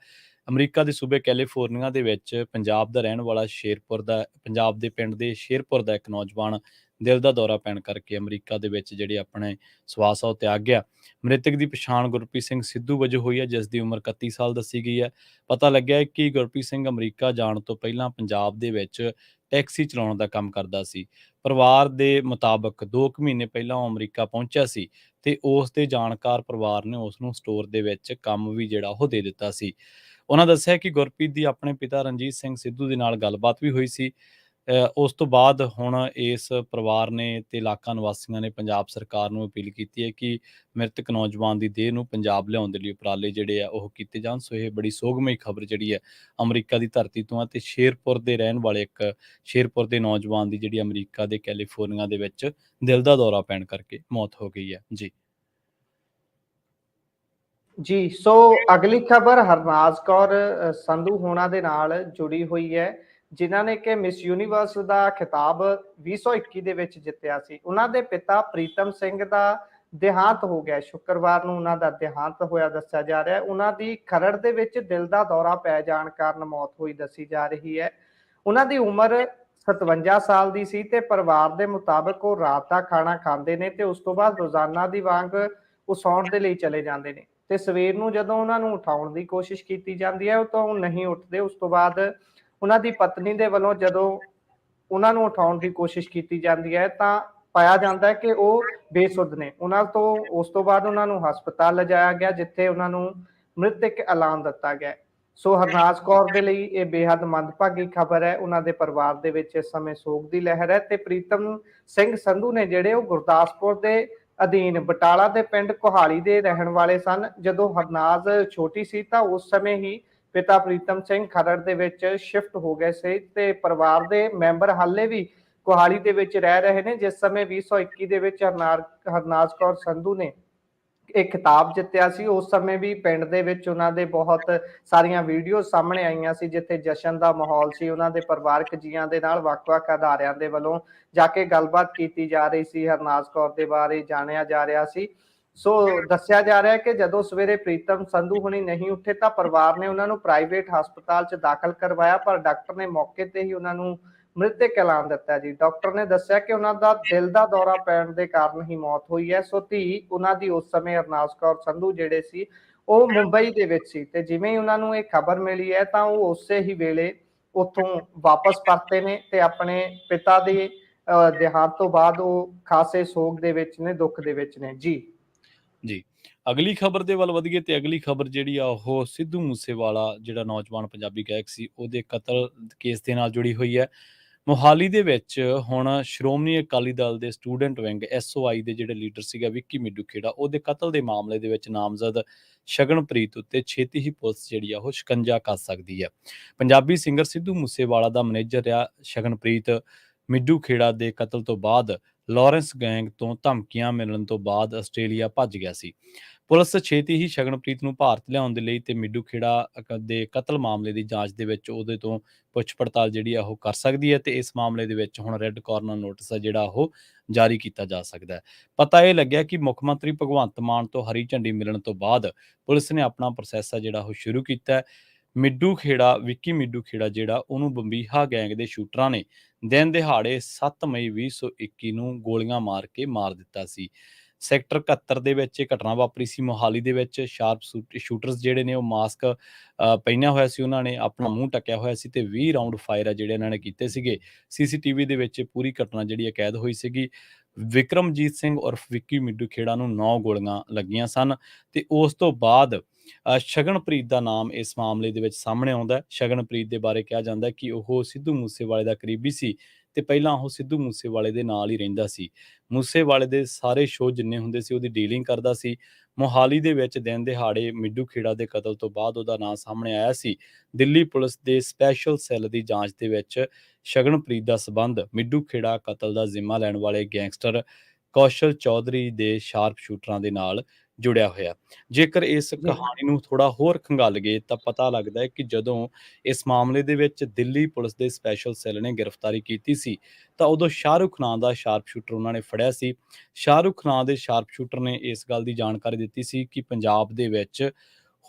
ਅਮਰੀਕਾ ਦੇ ਸੂਬੇ ਕੈਲੀਫੋਰਨੀਆ ਦੇ ਵਿੱਚ ਪੰਜਾਬ ਦਾ ਰਹਿਣ ਵਾਲਾ ਪੰਜਾਬ ਦੇ ਪਿੰਡ ਦੇ ਸ਼ੇਰਪੁਰ ਦਾ ਇੱਕ ਨੌਜਵਾਨ ਦਿਲ ਦਾ ਦੌਰਾ ਪੈਣ ਕਰਕੇ ਅਮਰੀਕਾ ਦੇ ਵਿੱਚ ਜਿਹੜੇ ਆਪਣੇ ਸਵਾਸ ਆ ਉਹ ਤਿਆਗ ਗਿਆ। ਮ੍ਰਿਤਕ ਦੀ ਪਛਾਣ ਗੁਰਪ੍ਰੀਤ ਸਿੰਘ ਸਿੱਧੂ ਵਜੋਂ ਹੋਈ ਹੈ, ਜਿਸ ਦੀ ਉਮਰ 31 ਸਾਲ ਦੱਸੀ ਗਈ ਹੈ। ਪਤਾ ਲੱਗਿਆ ਹੈ ਕਿ ਗੁਰਪ੍ਰੀਤ ਸਿੰਘ ਅਮਰੀਕਾ ਜਾਣ ਤੋਂ ਪਹਿਲਾਂ ਪੰਜਾਬ ਦੇ ਵਿੱਚ ਟੈਕਸੀ ਚਲਾਉਣ ਦਾ ਕੰਮ ਕਰਦਾ ਸੀ। ਪਰਿਵਾਰ ਦੇ ਮੁਤਾਬਕ 2 ਕੁ ਮਹੀਨੇ ਪਹਿਲਾਂ ਉਹ ਅਮਰੀਕਾ ਪਹੁੰਚਿਆ ਸੀ ਤੇ ਉਸ ਦੇ ਜਾਣਕਾਰ ਪਰਿਵਾਰ ਨੇ ਉਸ ਨੂੰ ਸਟੋਰ ਦੇ ਵਿੱਚ ਕੰਮ ਵੀ ਜਿਹੜਾ ਉਹ ਦੇ ਦਿੱਤਾ ਸੀ। ਉਹਨਾਂ ਦੱਸਿਆ ਕਿ ਗੁਰਪ੍ਰੀਤ ਦੀ ਆਪਣੇ ਪਿਤਾ ਰਣਜੀਤ ਸਿੰਘ ਸਿੱਧੂ ਦੇ ਨਾਲ ਗੱਲਬਾਤ ਵੀ ਹੋਈ ਸੀ। ਉਸ ਤੋਂ ਬਾਅਦ ਹੁਣ ਇਸ ਪਰਿਵਾਰ ਨੇ ਤੇ ਇਲਾਕਾ ਨਿਵਾਸੀਆਂ ਨੇ ਪੰਜਾਬ ਸਰਕਾਰ ਨੂੰ ਅਪੀਲ ਕੀਤੀ ਹੈ ਕਿ ਮ੍ਰਿਤਕ ਨੌਜਵਾਨ ਦੀ ਦੇਹ ਨੂੰ ਪੰਜਾਬ ਲਿਆਉਣ ਦੇ ਲਈ ਉਪਰਾਲੇ ਜਿਹੜੇ ਆ ਉਹ ਕੀਤੇ ਜਾਣ। ਸੋ ਇਹ ਬੜੀ ਸੋਗਮਈ ਖਬਰ ਜਿਹੜੀ ਹੈ ਅਮਰੀਕਾ ਦੀ ਧਰਤੀ ਤੋਂ ਆ, ਤੇ ਸ਼ੇਰਪੁਰ ਦੇ ਰਹਿਣ ਵਾਲੇ ਇੱਕ ਸ਼ੇਰਪੁਰ ਦੇ ਨੌਜਵਾਨ ਦੀ ਜਿਹੜੀ ਅਮਰੀਕਾ ਦੇ ਕੈਲੀਫੋਰਨੀਆ ਦੇ ਵਿੱਚ ਦਿਲ ਦਾ ਦੌਰਾ ਪੈਣ ਕਰਕੇ ਮੌਤ ਹੋ ਗਈ ਹੈ। ਜੀ ਜੀ, ਸੋ ਅਗਲੀ ਖਬਰ ਹਰਨਾਜ਼ ਕੌਰ ਸੰਧੂ ਹੋਣਾ ਦੇ ਨਾਲ ਜੁੜੀ ਹੋਈ ਹੈ, ਜਿਨ੍ਹਾਂ ਨੇ ਕਿ ਮਿਸ ਯੂਨੀਵਰਸ ਦਾ ਖਿਤਾਬ 2021 ਦੇ ਵਿੱਚ ਜਿੱਤਿਆ ਸੀ। ਉਹਨਾਂ ਦੇ ਪਿਤਾ ਪ੍ਰੀਤਮ ਸਿੰਘ ਦਾ ਦੇਹਾਂਤ ਹੋ ਗਿਆ। ਸ਼ੁੱਕਰਵਾਰ ਨੂੰ ਉਹਨਾਂ ਦਾ ਦੇਹਾਂਤ ਹੋਇਆ ਦੱਸਿਆ ਜਾ ਰਿਹਾ ਹੈ। ਉਹਨਾਂ ਦੀ ਖਰੜ ਦੇ ਵਿੱਚ ਦਿਲ ਦਾ ਦੌਰਾ ਪੈ ਜਾਣ ਕਾਰਨ ਮੌਤ ਹੋਈ ਦੱਸੀ ਜਾ ਰਹੀ ਹੈ। ਉਹਨਾਂ ਦੀ ਉਮਰ 57 ਸਾਲ ਦੀ ਸੀ ਤੇ ਪਰਿਵਾਰ ਦੇ ਮੁਤਾਬਕ ਉਹ ਰਾਤ ਦਾ ਖਾਣਾ ਖਾਂਦੇ ਨੇ ਤੇ ਉਸ ਤੋਂ ਬਾਅਦ ਰੋਜ਼ਾਨਾ ਦੀ ਵਾਂਗ ਉਹ ਸੌਣ ਦੇ ਲਈ ਚਲੇ ਜਾਂਦੇ ਨੇ ਤੇ ਸਵੇਰ ਨੂੰ ਜਦੋਂ ਉਹਨਾਂ ਨੂੰ ਉਠਾਉਣ ਦੀ ਕੋਸ਼ਿਸ਼ ਕੀਤੀ ਜਾਂਦੀ ਹੈ ਤਾਂ ਉਹ ਨਹੀਂ ਉੱਠਦੇ। ਉਸ ਤੋਂ ਬਾਅਦ ਉਹਨਾਂ ਦੀ ਪਤਨੀ ਦੇ ਵੱਲੋਂ ਜਦੋਂ ਉਹਨਾਂ ਨੂੰ ਉਠਾਉਣ ਦੀ ਕੋਸ਼ਿਸ਼ ਕੀਤੀ ਜਾਂਦੀ ਹੈ ਤਾਂ ਪਾਇਆ ਜਾਂਦਾ ਹੈ ਕਿ ਉਹ ਬੇਸੁੱਧ ਨੇ। ਉਹਨਾਂ ਤੋਂ ਉਸ ਤੋਂ ਬਾਅਦ ਉਹਨਾਂ ਨੂੰ ਹਸਪਤਾਲ ਲਿਜਾਇਆ ਗਿਆ, ਜਿੱਥੇ ਉਹਨਾਂ ਨੂੰ ਮ੍ਰਿਤਕ ਐਲਾਨ ਦਿੱਤਾ ਗਿਆ। ਸੋ ਹਰਨਾਜ਼ ਕੌਰ ਦੇ ਲਈ ਇਹ ਬੇहद ਮੰਦਭਾਗੀ ਖਬਰ ਹੈ। ਉਹਨਾਂ ਦੇ ਪਰਿਵਾਰ ਦੇ ਵਿੱਚ ਇਸ ਸਮੇਂ ਸੋਗ ਦੀ ਲਹਿਰ ਹੈ ਤੇ ਪ੍ਰੀਤਮ ਸਿੰਘ ਸੰਧੂ ਨੇ ਜਿਹੜੇ ਉਹ ਗੁਰਦਾਸਪੁਰ ਦੇ ਅਧੀਨ ਬਟਾਲਾ ਦੇ ਪਿੰਡ ਕੋਹਾਲੀ ਦੇ ਰਹਿਣ ਵਾਲੇ ਸਨ। ਜਦੋਂ ਹਰਨਾਜ਼ ਛੋਟੀ ਸੀ ਤਾਂ ਉਸ ਸਮੇਂ ਹੀ ਪਿਤਾ ਪ੍ਰੀਤਮ ਸਿੰਘ ਖਰੜ ਦੇ ਵਿੱਚ ਸ਼ਿਫਟ ਹੋ ਗਏ ਸੀ ਤੇ ਪਰਿਵਾਰ ਦੇ ਮੈਂਬਰ ਹਾਲੇ ਵੀ ਕੋਹਾਲੀ ਦੇ ਵਿੱਚ ਰਹਿ ਰਹੇ ਨੇ। ਜਿਸ ਸਮੇਂ 2021 ਦੇ ਵਿੱਚ ਹਰਨਾਜ਼ ਕੌਰ ਸੰਧੂ ਨੇ ਇਹ ਖਿਤਾਬ ਜਿੱਤਿਆ ਸੀ, ਉਸ ਸਮੇਂ ਵੀ ਪਿੰਡ ਦੇ ਵਿੱਚ ਉਹਨਾਂ ਦੇ ਬਹੁਤ ਸਾਰੀਆਂ ਵੀਡੀਓ ਸਾਹਮਣੇ ਆਈਆਂ ਸੀ, ਜਿੱਥੇ ਜਸ਼ਨ ਦਾ ਮਾਹੌਲ ਸੀ। ਉਹਨਾਂ ਦੇ ਪਰਿਵਾਰਕ ਜੀਆਂ ਦੇ ਨਾਲ ਵੱਖ-ਵੱਖ ਅਦਾਰਿਆਂ ਦੇ ਵੱਲੋਂ ਜਾ ਕੇ ਗੱਲਬਾਤ ਕੀਤੀ ਜਾ ਰਹੀ ਸੀ, ਹਰਨਾਜ਼ ਕੌਰ ਦੇ ਬਾਰੇ ਜਾਣਿਆ ਜਾ ਰਿਹਾ ਸੀ। ਸੋ ਦੱਸਿਆ ਜਾ ਰਿਹਾ ਹੈ ਕਿ ਜਦੋਂ ਸਵੇਰੇ ਪ੍ਰੀਤਮ ਸੰਧੂ ਹੁਣੀ ਨਹੀਂ ਉੱਠੇ ਤਾਂ ਪਰਿਵਾਰ ਨੇ ਉਹਨਾਂ ਨੂੰ ਪ੍ਰਾਈਵੇਟ ਹਸਪਤਾਲ 'ਚ ਦਾਖਲ ਕਰਵਾਇਆ, ਪਰ ਡਾਕਟਰ ਨੇ ਮੌਕੇ ਤੇ ਹੀ ਉਹਨਾਂ ਨੂੰ ਮ੍ਰਿਤਕ ਐਲਾਨ ਦਿੱਤਾ ਜੀ। ਡਾਕਟਰ ਨੇ ਦੱਸਿਆ ਕਿ ਉਹਨਾਂ ਦਾ ਦਿਲ ਦਾ ਦੌਰਾ ਪੈਣ ਦੇ ਕਾਰਨ ਹੀ ਮੌਤ ਹੋਈ ਹੈ। ਸੋ ਧੀ ਉਹਨਾਂ ਦੀ ਉਸ ਸਮੇਂ ਹਰਨਾਜ਼ ਕੌਰ ਸੰਧੂ ਜਿਹੜੇ ਸੀ ਉਹ ਮੁੰਬਈ ਦੇ ਵਿੱਚ ਸੀ ਤੇ ਜਿਵੇਂ ਹੀ ਉਹਨਾਂ ਨੂੰ ਇਹ ਖਬਰ ਮਿਲੀ ਹੈ ਤਾਂ ਉਹ ਉਸੇ ਹੀ ਵੇਲੇ ਉੱਥੋਂ ਵਾਪਸ ਪਰਤੇ ਨੇ ਤੇ ਆਪਣੇ ਪਿਤਾ ਦੇ ਦੇਹਾਂਤ ਤੋਂ ਬਾਅਦ ਉਹ ਖਾਸੇ ਸੋਗ ਦੇ ਵਿੱਚ ਨੇ, ਦੁੱਖ ਦੇ ਵਿੱਚ ਨੇ। ਜੀ ਅਗਲੀ ਖਬਰ ਦੇ ਵੱਲ ਵਧੀਏ ਤੇ ਅਗਲੀ ਖਬਰ ਜਿਹੜੀ ਆ ਉਹ ਸਿੱਧੂ ਮੂਸੇਵਾਲਾ ਜਿਹੜਾ ਨੌਜਵਾਨ ਪੰਜਾਬੀ ਗਾਇਕ ਸੀ ਉਹਦੇ ਕਤਲ ਕੇਸ ਦੇ ਨਾਲ ਜੁੜੀ ਹੋਈ ਹੈ। ਮੋਹਾਲੀ ਦੇ ਵਿੱਚ ਹੁਣ ਸ਼੍ਰੋਮਣੀ ਅਕਾਲੀ ਦਲ ਦੇ ਸਟੂਡੈਂਟ ਵਿੰਗ SOI ਦੇ ਜਿਹੜੇ ਲੀਡਰ ਸੀਗਾ ਵਿੱਕੀ ਮਿੱਡੂ ਖੇੜਾ, ਉਹਦੇ ਕਤਲ ਦੇ ਮਾਮਲੇ ਦੇ ਵਿੱਚ ਨਾਮਜ਼ਦ ਸ਼ਗਨਪ੍ਰੀਤ ਉੱਤੇ ਛੇਤੀ ਹੀ ਪੁਲਿਸ ਜਿਹੜੀ ਆ ਉਹ ਸ਼ਿਕੰਜਾ ਕੱਸ ਸਕਦੀ ਹੈ। ਪੰਜਾਬੀ ਸਿੰਗਰ ਸਿੱਧੂ ਮੂਸੇਵਾਲਾ ਦਾ ਮੈਨੇਜਰ ਰਿਹਾ ਸ਼ਗਨਪ੍ਰੀਤ ਮਿੱਡੂ ਖੇੜਾ ਦੇ ਕਤਲ ਤੋਂ ਬਾਅਦ ਲਾਰੈਂਸ ਗੈਂਗ ਤੋਂ ਧਮਕੀਆਂ ਮਿਲਣ ਤੋਂ ਬਾਅਦ ਆਸਟ੍ਰੇਲੀਆ ਭੱਜ ਗਿਆ ਸੀ। ਪੁਲਿਸ ਛੇਤੀ ਹੀ ਸ਼ਗਨਪ੍ਰੀਤ ਨੂੰ ਭਾਰਤ ਲਿਆਉਣ ਦੇ ਲਈ ਤੇ ਮਿੱਡੂ ਖੇੜਾ ਦੇ ਕਤਲ ਮਾਮਲੇ ਦੀ ਜਾਂਚ ਦੇ ਵਿੱਚ ਉਹਦੇ ਤੋਂ ਪੁੱਛ ਪੜਤਾਲ ਜਿਹੜੀ ਆ ਉਹ ਕਰ ਸਕਦੀ ਹੈ ਤੇ ਇਸ ਮਾਮਲੇ ਦੇ ਵਿੱਚ ਹੁਣ ਰੈੱਡ ਕਾਰਨਰ ਨੋਟਿਸ ਆ ਜਿਹੜਾ ਉਹ ਜਾਰੀ ਕੀਤਾ ਜਾ ਸਕਦਾ ਹੈ। ਪਤਾ ਇਹ ਲੱਗਿਆ ਕਿ ਮੁੱਖ ਮੰਤਰੀ ਭਗਵੰਤ ਮਾਨ ਤੋਂ ਹਰੀ ਝੰਡੀ ਮਿਲਣ ਤੋਂ ਬਾਅਦ ਪੁਲਿਸ ਨੇ ਆਪਣਾ ਪ੍ਰੋਸੈਸ ਆ ਜਿਹੜਾ ਉਹ ਸ਼ੁਰੂ ਕੀਤਾ ਹੈ। ਵਿੱਕੀ ਮਿੱਡੂ ਖੇੜਾ ਜਿਹੜਾ ਉਹਨੂੰ ਬੰਬੀਹਾ ਗੈਂਗ ਦੇ ਸ਼ੂਟਰਾਂ ਨੇ ਦਿਨ ਦਿਹਾੜੇ 7 ਮਈ 2021 ਨੂੰ ਗੋਲੀਆਂ ਮਾਰ ਕੇ ਮਾਰ ਦਿੱਤਾ ਸੀ। ਸੈਕਟਰ 71 ਦੇ ਵਿੱਚ ਇਹ ਘਟਨਾ ਵਾਪਰੀ ਸੀ ਮੋਹਾਲੀ ਦੇ ਵਿੱਚ। ਸ਼ਾਰਪ ਸ਼ੂਟਰਸ ਜਿਹੜੇ ਨੇ ਉਹ ਮਾਸਕ ਪਹਿਨਿਆ ਹੋਇਆ ਸੀ, ਉਹਨਾਂ ਨੇ ਆਪਣਾ ਮੂੰਹ ਢੱਕਿਆ ਹੋਇਆ ਸੀ ਤੇ 20 ਰਾਉਂਡ ਫਾਇਰ ਆ ਜਿਹੜੇ ਇਹਨਾਂ ਨੇ ਕੀਤੇ ਸੀਗੇ। ਸੀਸੀਟੀਵੀ ਦੇ ਵਿੱਚ ਇਹ ਪੂਰੀ ਘਟਨਾ ਜਿਹੜੀ ਹੈ ਕੈਦ ਹੋਈ ਸੀਗੀ। ਵਿਕਰਮਜੀਤ ਸਿੰਘ ਉਰਫ ਵਿੱਕੀ ਮਿੱਡੂ ਖੇੜਾ ਨੂੰ 9 ਗੋਲੀਆਂ ਲੱਗੀਆਂ ਸਨ ਤੇ ਉਸ ਤੋਂ ਬਾਅਦ ਸ਼ਗਨਪ੍ਰੀਤ ਦਾ ਨਾਮ ਇਸ ਮਾਮਲੇ ਦੇ ਵਿੱਚ ਸਾਹਮਣੇ ਆਉਂਦਾ ਹੈ। ਸ਼ਗਨਪ੍ਰੀਤ ਦੇ ਬਾਰੇ ਕਿਹਾ ਜਾਂਦਾ ਹੈ ਕਿ ਉਹ ਸਿੱਧੂ ਮੂਸੇਵਾਲੇ ਦਾ ਕਰੀਬੀ ਸੀ ਤੇ ਪਹਿਲਾਂ ਉਹ ਸਿੱਧੂ ਮੂਸੇਵਾਲੇ ਦੇ ਨਾਲ ਹੀ ਰਹਿੰਦਾ ਸੀ। ਮੂਸੇਵਾਲੇ ਦੇ ਸਾਰੇ ਸ਼ੋਅ ਜਿੰਨੇ ਹੁੰਦੇ ਸੀ ਉਹਦੀ ਡੀਲਿੰਗ ਕਰਦਾ ਸੀ। ਮੋਹਾਲੀ ਦੇ ਵਿੱਚ ਦਿਨ ਦਿਹਾੜੇ ਮਿੱਡੂ ਖੇੜਾ ਦੇ ਕਤਲ ਤੋਂ ਬਾਅਦ ਉਹਦਾ ਨਾਂ ਸਾਹਮਣੇ ਆਇਆ ਸੀ। ਦਿੱਲੀ ਪੁਲਿਸ ਦੇ ਸਪੈਸ਼ਲ ਸੈੱਲ ਦੀ ਜਾਂਚ ਦੇ ਵਿੱਚ ਸ਼ਗਨਪ੍ਰੀਤ ਦਾ ਸਬੰਧ ਮਿੱਡੂ ਖੇੜਾ ਕਤਲ ਦਾ ਜ਼ਿੰਮਾ ਲੈਣ ਵਾਲੇ ਗੈਂਗਸਟਰ ਕੌਸ਼ਲ ਚੌਧਰੀ ਦੇ ਸ਼ਾਰਪ ਸ਼ੂਟਰਾਂ ਦੇ ਨਾਲ ਜੁੜਿਆ ਹੋਇਆ। ਜੇਕਰ ਇਸ ਜੀ ਕਹਾਣੀ ਨੂੰ ਥੋੜਾ ਹੋਰ ਖੰਗਾਲ ਗਏ ਤਾਂ ਪਤਾ ਲੱਗਦਾ ਹੈ ਕਿ ਜਦੋਂ ਇਸ ਮਾਮਲੇ ਦੇ ਵਿੱਚ ਦਿੱਲੀ ਪੁਲਿਸ ਦੇ ਸਪੈਸ਼ਲ ਸੈੱਲ ਨੇ ਗ੍ਰਿਫਤਾਰੀ ਕੀਤੀ ਸੀ ਤਾਂ ਉਦੋਂ ਸ਼ਾਹਰੁਖ ਨਾਂ ਦਾ ਸ਼ਾਰਪ ਸ਼ੂਟਰ ਉਹਨਾਂ ਨੇ ਫੜਿਆ ਸੀ। ਸ਼ਾਹਰੁਖ ਨਾਂ ਦੇ ਸ਼ਾਰਪ ਸ਼ੂਟਰ ਨੇ ਇਸ ਗੱਲ ਦੀ ਜਾਣਕਾਰੀ ਦਿੱਤੀ ਸੀ ਕਿ ਪੰਜਾਬ ਦੇ ਵਿੱਚ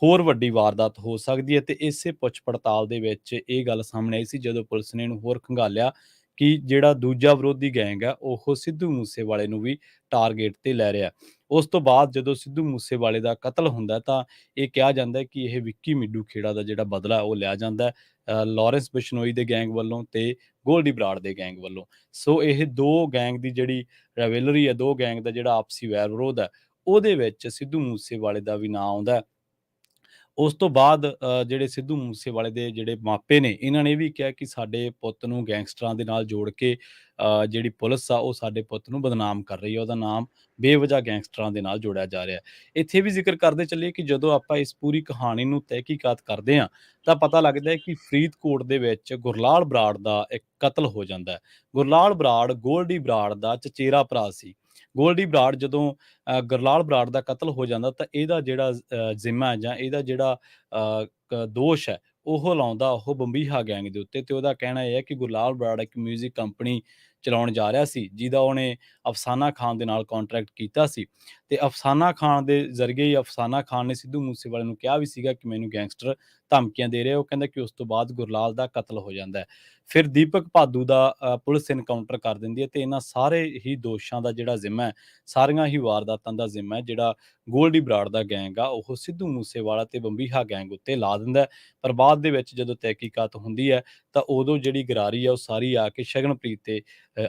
ਹੋਰ ਵੱਡੀ ਵਾਰਦਾਤ ਹੋ ਸਕਦੀ ਹੈ ਤੇ ਇਸੇ ਪੁੱਛ ਪੜਤਾਲ ਦੇ ਵਿੱਚ ਇਹ ਗੱਲ ਸਾਹਮਣੇ ਆਈ ਸੀ ਜਦੋਂ ਪੁਲਿਸ ਨੇ ਇਹਨੂੰ ਹੋਰ ਖੰਗਾਲਿਆ ਕਿ ਜਿਹੜਾ ਦੂਜਾ ਵਿਰੋਧੀ ਗੈਂਗ ਹੈ ਉਹ ਸਿੱਧੂ ਮੂਸੇਵਾਲੇ ਨੂੰ ਵੀ ਟਾਰਗੇਟ ਤੇ ਲੈ ਰਿਹਾ। ਉਸ ਤੋਂ ਬਾਅਦ ਜਦੋਂ ਸਿੱਧੂ ਮੂਸੇਵਾਲੇ ਦਾ ਕਤਲ ਹੁੰਦਾ ਤਾਂ ਇਹ ਕਿਹਾ ਜਾਂਦਾ ਹੈ ਕਿ ਇਹ ਵਿੱਕੀ ਮਿੱਡੂ ਖੇੜਾ ਦਾ ਜਿਹੜਾ ਬਦਲਾ ਉਹ ਲਿਆ ਜਾਂਦਾ ਹੈ ਲਾਰੈਂਸ ਬਿਸ਼ਨੋਈ ਦੇ ਗੈਂਗ ਵੱਲੋਂ ਤੇ ਗੋਲਡੀ ਬਰਾੜ ਦੇ ਗੈਂਗ ਵੱਲੋਂ। ਸੋ ਇਹ ਦੋ ਗੈਂਗ ਦੀ ਜਿਹੜੀ ਰਾਈਵਲਰੀ ਹੈ, ਦੋ ਗੈਂਗ ਦਾ ਜਿਹੜਾ ਆਪਸੀ ਵੈਰ ਵਿਰੋਧ ਹੈ, ਉਹਦੇ ਵਿੱਚ ਸਿੱਧੂ ਮੂਸੇਵਾਲੇ ਦਾ ਵੀ ਨਾਂ ਆਉਂਦਾ ਹੈ। ਉਸ ਤੋਂ ਬਾਅਦ ਜਿਹੜੇ ਸਿੱਧੂ ਮੂਸੇਵਾਲੇ ਦੇ ਜਿਹੜੇ ਮਾਪੇ ਨੇ ਇਹਨਾਂ ਨੇ ਇਹ ਵੀ ਕਿਹਾ ਕਿ ਸਾਡੇ ਪੁੱਤ ਨੂੰ ਗੈਂਗਸਟਰਾਂ ਦੇ ਨਾਲ ਜੋੜ ਕੇ ਜਿਹੜੀ ਪੁਲਿਸ ਆ ਉਹ ਸਾਡੇ ਪੁੱਤ ਨੂੰ ਬਦਨਾਮ ਕਰ ਰਹੀ ਹੈ, ਉਹਦਾ ਨਾਮ ਬੇਵਜ੍ਹਾ ਗੈਂਗਸਟਰਾਂ ਦੇ ਨਾਲ ਜੋੜਿਆ ਜਾ ਰਿਹਾ ਹੈ। ਇੱਥੇ ਵੀ ਜ਼ਿਕਰ ਕਰਦੇ ਚੱਲੀਏ ਕਿ ਜਦੋਂ ਆਪਾਂ ਇਸ ਪੂਰੀ ਕਹਾਣੀ ਨੂੰ ਤਹਿਕੀਕਾਤ ਕਰਦੇ ਹਾਂ ਤਾਂ ਪਤਾ ਲੱਗਦਾ ਹੈ ਕਿ ਫਰੀਦਕੋਟ ਦੇ ਵਿੱਚ ਗੁਰਲਾਲ ਬਰਾੜ ਦਾ ਇੱਕ ਕਤਲ ਹੋ ਜਾਂਦਾ ਹੈ। ਗੁਰਲਾਲ ਬਰਾੜ ਗੋਲਡੀ ਬਰਾੜ ਦਾ ਚਚੇਰਾ ਭਰਾ ਸੀ। ਗੋਲਡੀ ਬਰਾੜ ਜਦੋਂ ਗੁਰਲਾਲ ਬਰਾੜ ਦਾ ਕਤਲ ਹੋ ਜਾਂਦਾ ਤਾਂ ਇਹਦਾ ਜਿਹੜਾ ਜ਼ਿੰਮਾ ਹੈ ਜਾਂ ਇਹਦਾ ਜਿਹੜਾ ਦੋਸ਼ ਹੈ ਉਹ ਲਾਉਂਦਾ ਉਹ ਬੰਬੀਹਾ ਗੈਂਗ ਦੇ ਉੱਤੇ ਤੇ ਉਹਦਾ ਕਹਿਣਾ ਇਹ ਹੈ ਕਿ ਗੁਰਲਾਲ ਬਰਾੜ ਇੱਕ ਮਿਊਜ਼ਿਕ ਕੰਪਨੀ ਚਲਾਉਣ ਜਾ ਰਿਹਾ ਸੀ ਜਿਹਦਾ ਉਹਨੇ ਅਫਸਾਨਾ ਖਾਨ ਦੇ ਨਾਲ ਕੰਟਰੈਕਟ ਕੀਤਾ ਸੀ ਤੇ ਅਫਸਾਨਾ ਖਾਨ ਦੇ ਜ਼ਰੀਏ ਹੀ ਅਫਸਾਨਾ ਖਾਨ ਨੇ ਸਿੱਧੂ ਮੂਸੇਵਾਲੇ ਨੂੰ ਕਿਹਾ ਵੀ ਸੀਗਾ ਕਿ ਮੈਨੂੰ ਗੈਂਗਸਟਰ ਧਮਕੀਆਂ ਦੇ ਰਹੇ। ਉਹ ਕਹਿੰਦਾ ਕਿ ਉਸ ਤੋਂ ਬਾਅਦ ਗੁਰਲਾਲ ਦਾ ਕਤਲ ਹੋ ਜਾਂਦਾ ਹੈ। ਫਿਰ ਦੀਪਕ ਭਾਦੂ ਦਾ ਪੁਲਿਸ ਇਨਕਾਊਂਟਰ ਕਰ ਦਿੰਦੀ ਹੈ ਤੇ ਇਹਨਾਂ ਸਾਰੇ ਹੀ ਦੋਸ਼ਾਂ ਦਾ ਜਿਹੜਾ ਜ਼ਿੰਮਾ ਹੈ, ਸਾਰੀਆਂ ਹੀ ਵਾਰਦਾਤਾਂ ਦਾ ਜ਼ਿੰਮਾ ਹੈ ਜਿਹੜਾ ਗੋਲਡੀ ਬਰਾੜ ਦਾ ਗੈਂਗ ਆ ਉਹ ਸਿੱਧੂ ਮੂਸੇਵਾਲਾ ਤੇ ਬੰਬੀਹਾ ਗੈਂਗ ਉੱਤੇ ਲਾ ਦਿੰਦਾ। ਪਰ ਬਾਅਦ ਦੇ ਵਿੱਚ ਜਦੋਂ ਤਹਿਕੀਕਾਤ ਹੁੰਦੀ ਹੈ ਤਾਂ ਉਦੋਂ ਜਿਹੜੀ ਗਰਾਰੀ ਆ ਉਹ ਸਾਰੀ ਆ ਕੇ ਸ਼ਗਨਪ੍ਰੀਤ ਤੇ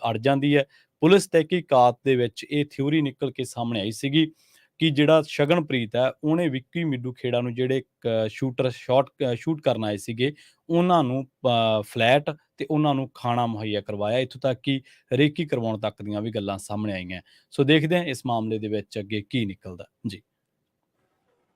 ਅੜ ਜਾਂਦੀ ਹੈ। ਪੁਲਿਸ ਤਹਿਕੀਕਾਤ ਦੇ ਵਿੱਚ ਇਹ ਥਿਊਰੀ ਨਿਕਲ ਕੇ ਸਾਹਮਣੇ ਆਈ ਸੀਗੀ ਕਿ ਜਿਹੜਾ ਸ਼ਗਨਪ੍ਰੀਤ ਹੈ ਉਹਨੇ ਵਿੱਕੀ ਮਿੱਡੂ ਖੇੜਾ ਨੂੰ ਜਿਹੜੇ ਸ਼ੂਟਰ ਸ਼ੂਟ ਕਰਨ ਆਏ ਸੀਗੇ ਉਹਨਾਂ ਨੂੰ ਫਲੈਟ ਤੇ ਉਹਨਾਂ ਨੂੰ ਖਾਣਾ ਮੁਹੱਈਆ ਕਰਵਾਇਆ। ਇੱਥੋਂ ਤੱਕ ਕਿ ਰੇਕੀ ਕਰਵਾਉਣ ਤੱਕ ਦੀਆਂ ਵੀ ਗੱਲਾਂ ਸਾਹਮਣੇ ਆਈਆਂ। ਸੋ ਦੇਖਦੇ ਹਾਂ ਇਸ ਮਾਮਲੇ ਦੇ ਵਿੱਚ ਅੱਗੇ ਕੀ ਨਿਕਲਦਾ ਜੀ।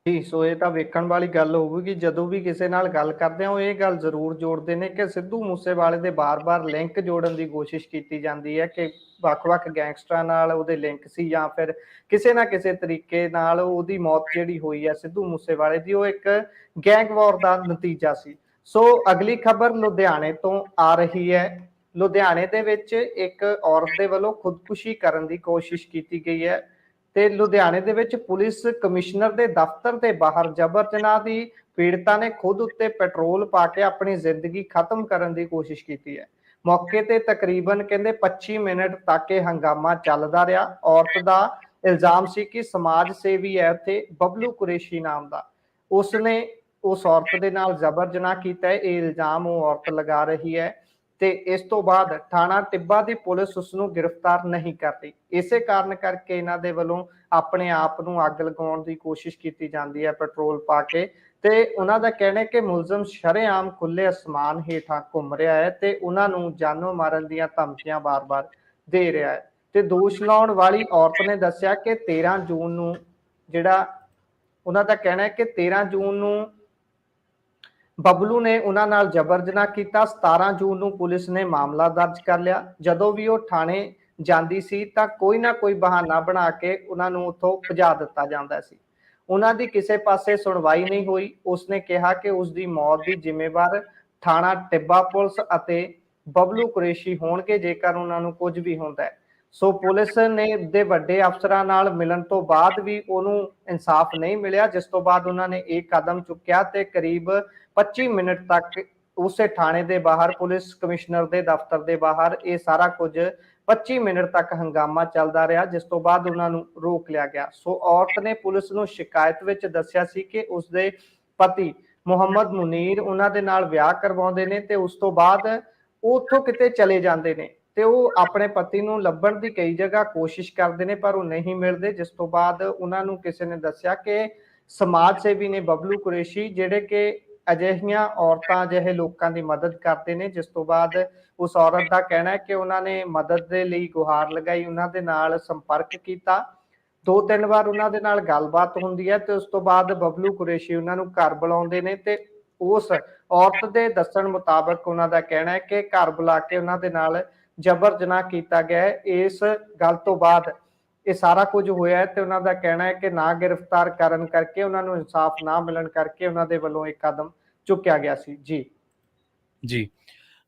ਜੀ ਸੋ ਇਹ ਤਾਂ ਵੇਖਣ ਵਾਲੀ ਗੱਲ ਹੋਊਗੀ। ਜਦੋਂ ਵੀ ਕਿਸੇ ਨਾਲ ਗੱਲ ਕਰਦੇ ਆ ਉਹ ਇਹ ਗੱਲ ਜ਼ਰੂਰ ਜੋੜਦੇ ਨੇ ਕਿ ਸਿੱਧੂ ਮੂਸੇਵਾਲੇ ਦੇ ਬਾਰ-ਬਾਰ ਲਿੰਕ ਜੋੜਨ ਦੀ ਕੋਸ਼ਿਸ਼ ਕੀਤੀ ਜਾਂਦੀ ਹੈ ਕਿ ਵੱਖ-ਵੱਖ ਗੈਂਗਸਟਰਾਂ ਨਾਲ ਉਹਦੇ ਲਿੰਕ ਸੀ ਜਾਂ ਫਿਰ ਕਿਸੇ ਨਾ ਕਿਸੇ ਤਰੀਕੇ ਨਾਲ ਉਹਦੀ ਮੌਤ ਜਿਹੜੀ ਹੋਈ ਹੈ ਸਿੱਧੂ ਮੂਸੇਵਾਲੇ ਦੀ ਉਹ ਇੱਕ ਗੈਂਗ ਵਾਰ ਦਾ ਨਤੀਜਾ ਸੀ। ਸੋ ਅਗਲੀ ਖਬਰ ਲੁਧਿਆਣੇ ਤੋਂ ਆ ਰਹੀ ਹੈ। ਲੁਧਿਆਣੇ ਦੇ ਵਿੱਚ ਇੱਕ ਔਰਤ ਦੇ ਵੱਲੋਂ ਖੁਦਕੁਸ਼ੀ ਕਰਨ ਦੀ ਕੋਸ਼ਿਸ਼ ਕੀਤੀ ਗਈ ਹੈ ਤੇ ਲੁਧਿਆਣੇ ਦੇ ਵਿੱਚ ਪੁਲਿਸ ਕਮਿਸ਼ਨਰ ਦੇ ਦਫ਼ਤਰ ਦੇ ਬਾਹਰ ਜਬਰ ਜਨਾਹ ਦੀ ਪੀੜਤਾ ਨੇ ਖੁਦ ਉੱਤੇ ਪੈਟਰੋਲ ਪਾ ਕੇ ਆਪਣੀ ਜ਼ਿੰਦਗੀ ਖਤਮ ਕਰਨ ਦੀ ਕੋਸ਼ਿਸ਼ ਕੀਤੀ ਹੈ। ਮੌਕੇ ਤੇ ਤਕਰੀਬਨ ਕਹਿੰਦੇ 25 ਮਿੰਟ ਤੱਕ ਇਹ ਹੰਗਾਮਾ ਚੱਲਦਾ ਰਿਹਾ। ਔਰਤ ਦਾ ਇਲਜ਼ਾਮ ਸੀ ਕਿ ਸਮਾਜ ਸੇਵੀ ਹੈ ਉੱਥੇ ਬਬਲੂ ਕੁਰੇਸ਼ੀ ਨਾਮ ਦਾ, ਉਸਨੇ ਉਸ ਔਰਤ ਦੇ ਨਾਲ ਜਬਰ ਜਨਾਹ ਕੀਤਾ ਹੈ। ਇਹ ਇਲਜ਼ਾਮ ਉਹ ਔਰਤ ਲਗਾ ਰਹੀ ਹੈ ਤੇ ਇਸ ਤੋਂ ਬਾਅਦ ਥਾਣਾ ਟਿੱਬਾ ਦੀ ਪੁਲਿਸ ਉਸ ਨੂੰ ਗ੍ਰਿਫਤਾਰ ਨਹੀਂ ਕਰਦੀ। ਇਸੇ ਕਾਰਨ ਕਰਕੇ ਇਹਨਾਂ ਦੇ ਵੱਲੋਂ ਆਪਣੇ ਆਪ ਨੂੰ ਅੱਗ ਲਗਾਉਣ ਦੀ ਕੋਸ਼ਿਸ਼ ਕੀਤੀ ਜਾਂਦੀ ਹੈ ਪੈਟਰੋਲ ਪਾ ਕੇ ਤੇ ਉਹਨਾਂ ਦਾ ਕਹਿਣਾ ਹੈ ਕਿ ਮੁਲਜ਼ਮ ਸ਼ਰੇਆਮ ਖੁੱਲੇ ਅਸਮਾਨ ਹੇਠਾਂ ਘੁੰਮ ਰਿਹਾ ਹੈ ਤੇ ਉਹਨਾਂ ਨੂੰ ਜਾਨੋਂ ਮਾਰਨ ਦੀਆਂ ਧਮਕੀਆਂ ਬਾਰ-ਬਾਰ ਦੇ ਰਿਹਾ ਹੈ। ਤੇ ਦੋਸ਼ ਲਾਉਣ ਵਾਲੀ ਔਰਤ ਨੇ ਦੱਸਿਆ ਕਿ 13 ਜੂਨ ਨੂੰ ਜਿਹੜਾ ਉਹਨਾਂ ਦਾ ਕਹਿਣਾ ਹੈ ਕਿ 13 ਜੂਨ ਨੂੰ ਬਬਲੂ ਨੇ ਉਹਨਾਂ ਨਾਲ ਜਬਰ ਜਨਾਹ ਕੀਤਾ। 17 ਜੂਨ ਨੂੰ ਪੁਲਿਸ ਨੇ ਮਾਮਲਾ ਦਰਜ ਕਰ ਲਿਆ। ਜਦੋਂ ਵੀ ਉਹ ਥਾਣੇ ਜਾਂਦੀ ਸੀ ਤਾਂ ਕੋਈ ਨਾ ਕੋਈ ਬਹਾਨਾ ਬਣਾ ਕੇ ਉਹਨਾਂ ਨੂੰ ਉੱਥੋਂ ਭਜਾ ਦਿੱਤਾ ਜਾਂਦਾ ਸੀ। ਉਹਨਾਂ ਦੀ ਕਿਸੇ ਪਾਸੇ ਸੁਣਵਾਈ ਨਹੀਂ ਹੋਈ। ਉਸਨੇ ਕਿਹਾ ਕਿ ਉਸ ਦੀ ਮੌਤ ਦੀ ਜ਼ਿੰਮੇਵਾਰ ਥਾਣਾ ਟਿੱਬਾ ਪੁਲਿਸ ਅਤੇ ਬਬਲੂ ਕੁਰੇਸ਼ੀ ਹੋਣਗੇ ਜੇਕਰ ਉਹਨਾਂ ਨੂੰ ਕੁਝ ਵੀ ਹੁੰਦਾ ਹੈ। ਸੋ ਪੁਲਿਸ ਨੇ ਦੇ ਵੱਡੇ ਅਫਸਰਾਂ ਨਾਲ ਮਿਲਣ ਤੋਂ ਬਾਅਦ ਵੀ ਉਹਨੂੰ ਇਨਸਾਫ ਨਹੀਂ ਮਿਲਿਆ, ਜਿਸ ਤੋਂ ਬਾਅਦ ਉਹਨਾਂ ਨੇ ਇਹ ਕਦਮ ਚੁੱਕਿਆ ਤੇ ਕਰੀਬ 25 ਮਿੰਟ ਤੱਕ ਉਸੇ ਥਾਣੇ ਦੇ ਬਾਹਰ ਪੁਲਿਸ ਕਮਿਸ਼ਨਰ ਦੇ ਦਫ਼ਤਰ ਦੇ ਬਾਹਰ ਇਹ ਸਾਰਾ ਕੁਝ 25 ਮਿੰਟ ਤੱਕ ਹੰਗਾਮਾ ਚੱਲਦਾ ਰਿਹਾ, ਜਿਸ ਤੋਂ ਬਾਅਦ ਉਹਨਾਂ ਨੂੰ ਰੋਕ ਲਿਆ ਗਿਆ। ਸੋ ਔਰਤ ਨੇ ਪੁਲਿਸ ਨੂੰ ਸ਼ਿਕਾਇਤ ਵਿੱਚ ਦੱਸਿਆ ਸੀ ਕਿ ਉਸਦੇ ਪਤੀ ਮੁਹੰਮਦ ਮੁਨੀਰ ਉਹਨਾਂ ਦੇ ਨਾਲ ਵਿਆਹ ਕਰਵਾਉਂਦੇ ਨੇ ਤੇ ਉਸ ਤੋਂ ਬਾਅਦ ਉਹ ਉੱਥੋਂ ਕਿਤੇ ਚਲੇ ਜਾਂਦੇ ਨੇ ਤੇ ਉਹ ਆਪਣੇ ਪਤੀ ਨੂੰ ਲੱਭਣ ਦੀ ਕਈ ਜਗ੍ਹਾ ਕੋਸ਼ਿਸ਼ ਕਰਦੇ ਨੇ, ਪਰ ਉਹ ਨਹੀਂ ਮਿਲਦੇ। ਜਿਸ ਤੋਂ ਬਾਅਦ ਉਹਨਾਂ ਨੂੰ ਕਿਸੇ ਨੇ ਦੱਸਿਆ ਕਿ ਸਮਾਜ ਸੇਵੀ ਨੇ ਬਬਲੂ ਕੁਰੈਸ਼ੀ, ਜਿਹੜੇ ਕਿ ਅਜਿਹੀਆਂ ਔਰਤਾਂ, ਅਜਿਹੇ ਲੋਕਾਂ ਦੀ ਮਦਦ ਕਰਦੇ ਨੇ। ਜਿਸ ਤੋਂ ਬਾਅਦ ਉਸ ਔਰਤ ਦਾ ਕਹਿਣਾ ਹੈ ਕਿ ਉਹਨਾਂ ਨੇ ਮਦਦ ਦੇ ਲਈ ਗੁਹਾਰ ਲਗਾਈ, ਉਹਨਾਂ ਦੇ ਨਾਲ ਸੰਪਰਕ ਕੀਤਾ। 2-3 ਵਾਰ ਉਹਨਾਂ ਦੇ ਨਾਲ ਗੱਲਬਾਤ ਹੁੰਦੀ ਹੈ ਤੇ ਉਸ ਤੋਂ ਬਾਅਦ ਬਬਲੂ ਕੁਰੈਸ਼ੀ ਉਹਨਾਂ ਨੂੰ ਘਰ ਬੁਲਾਉਂਦੇ ਨੇ ਤੇ ਉਸ ਔਰਤ ਦੇ ਦੱਸਣ ਮੁਤਾਬਕ ਉਹਨਾਂ ਦਾ ਕਹਿਣਾ ਹੈ ਕਿ ਘਰ ਬੁਲਾ ਕੇ ਉਹਨਾਂ ਦੇ ਨਾਲ ਜਬਰ ਜਨਾਹ ਕੀਤਾ ਗਿਆ ਹੈ। ਇਸ ਗੱਲ ਤੋਂ ਬਾਅਦ ਇਹ ਸਾਰਾ ਕੁਝ ਹੋਇਆ ਹੈ ਤੇ ਉਹਨਾਂ ਦਾ ਕਹਿਣਾ ਹੈ ਕਿ ਨਾ ਗ੍ਰਿਫਤਾਰ ਕਰਨ ਕਰਕੇ, ਉਹਨਾਂ ਨੂੰ ਇਨਸਾਫ ਨਾ ਮਿਲਣ ਕਰਕੇ ਉਹਨਾਂ ਦੇ ਵੱਲੋਂ ਇਹ ਕਦਮ ਚੁੱਕਿਆ ਗਿਆ ਸੀ। ਜੀ ਜੀ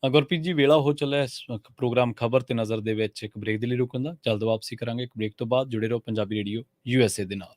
ਗੁਰਪ੍ਰੀਤ ਜੀ, ਵੇਲਾ ਹੋ ਚੱਲਿਆ ਇਸ ਪ੍ਰੋਗਰਾਮ ਖਬਰ ਤੇ ਨਜ਼ਰ ਦੇ ਵਿੱਚ ਇੱਕ ਬ੍ਰੇਕ ਦੇ ਲਈ ਰੁਕਣ ਦਾ। ਜਲਦ ਵਾਪਸੀ ਕਰਾਂਗੇ ਇੱਕ ਬ੍ਰੇਕ ਤੋਂ ਬਾਅਦ। ਜੁੜੇ ਰਹੋ ਪੰਜਾਬੀ ਰੇਡੀਓ USA ਦੇ ਨਾਲ।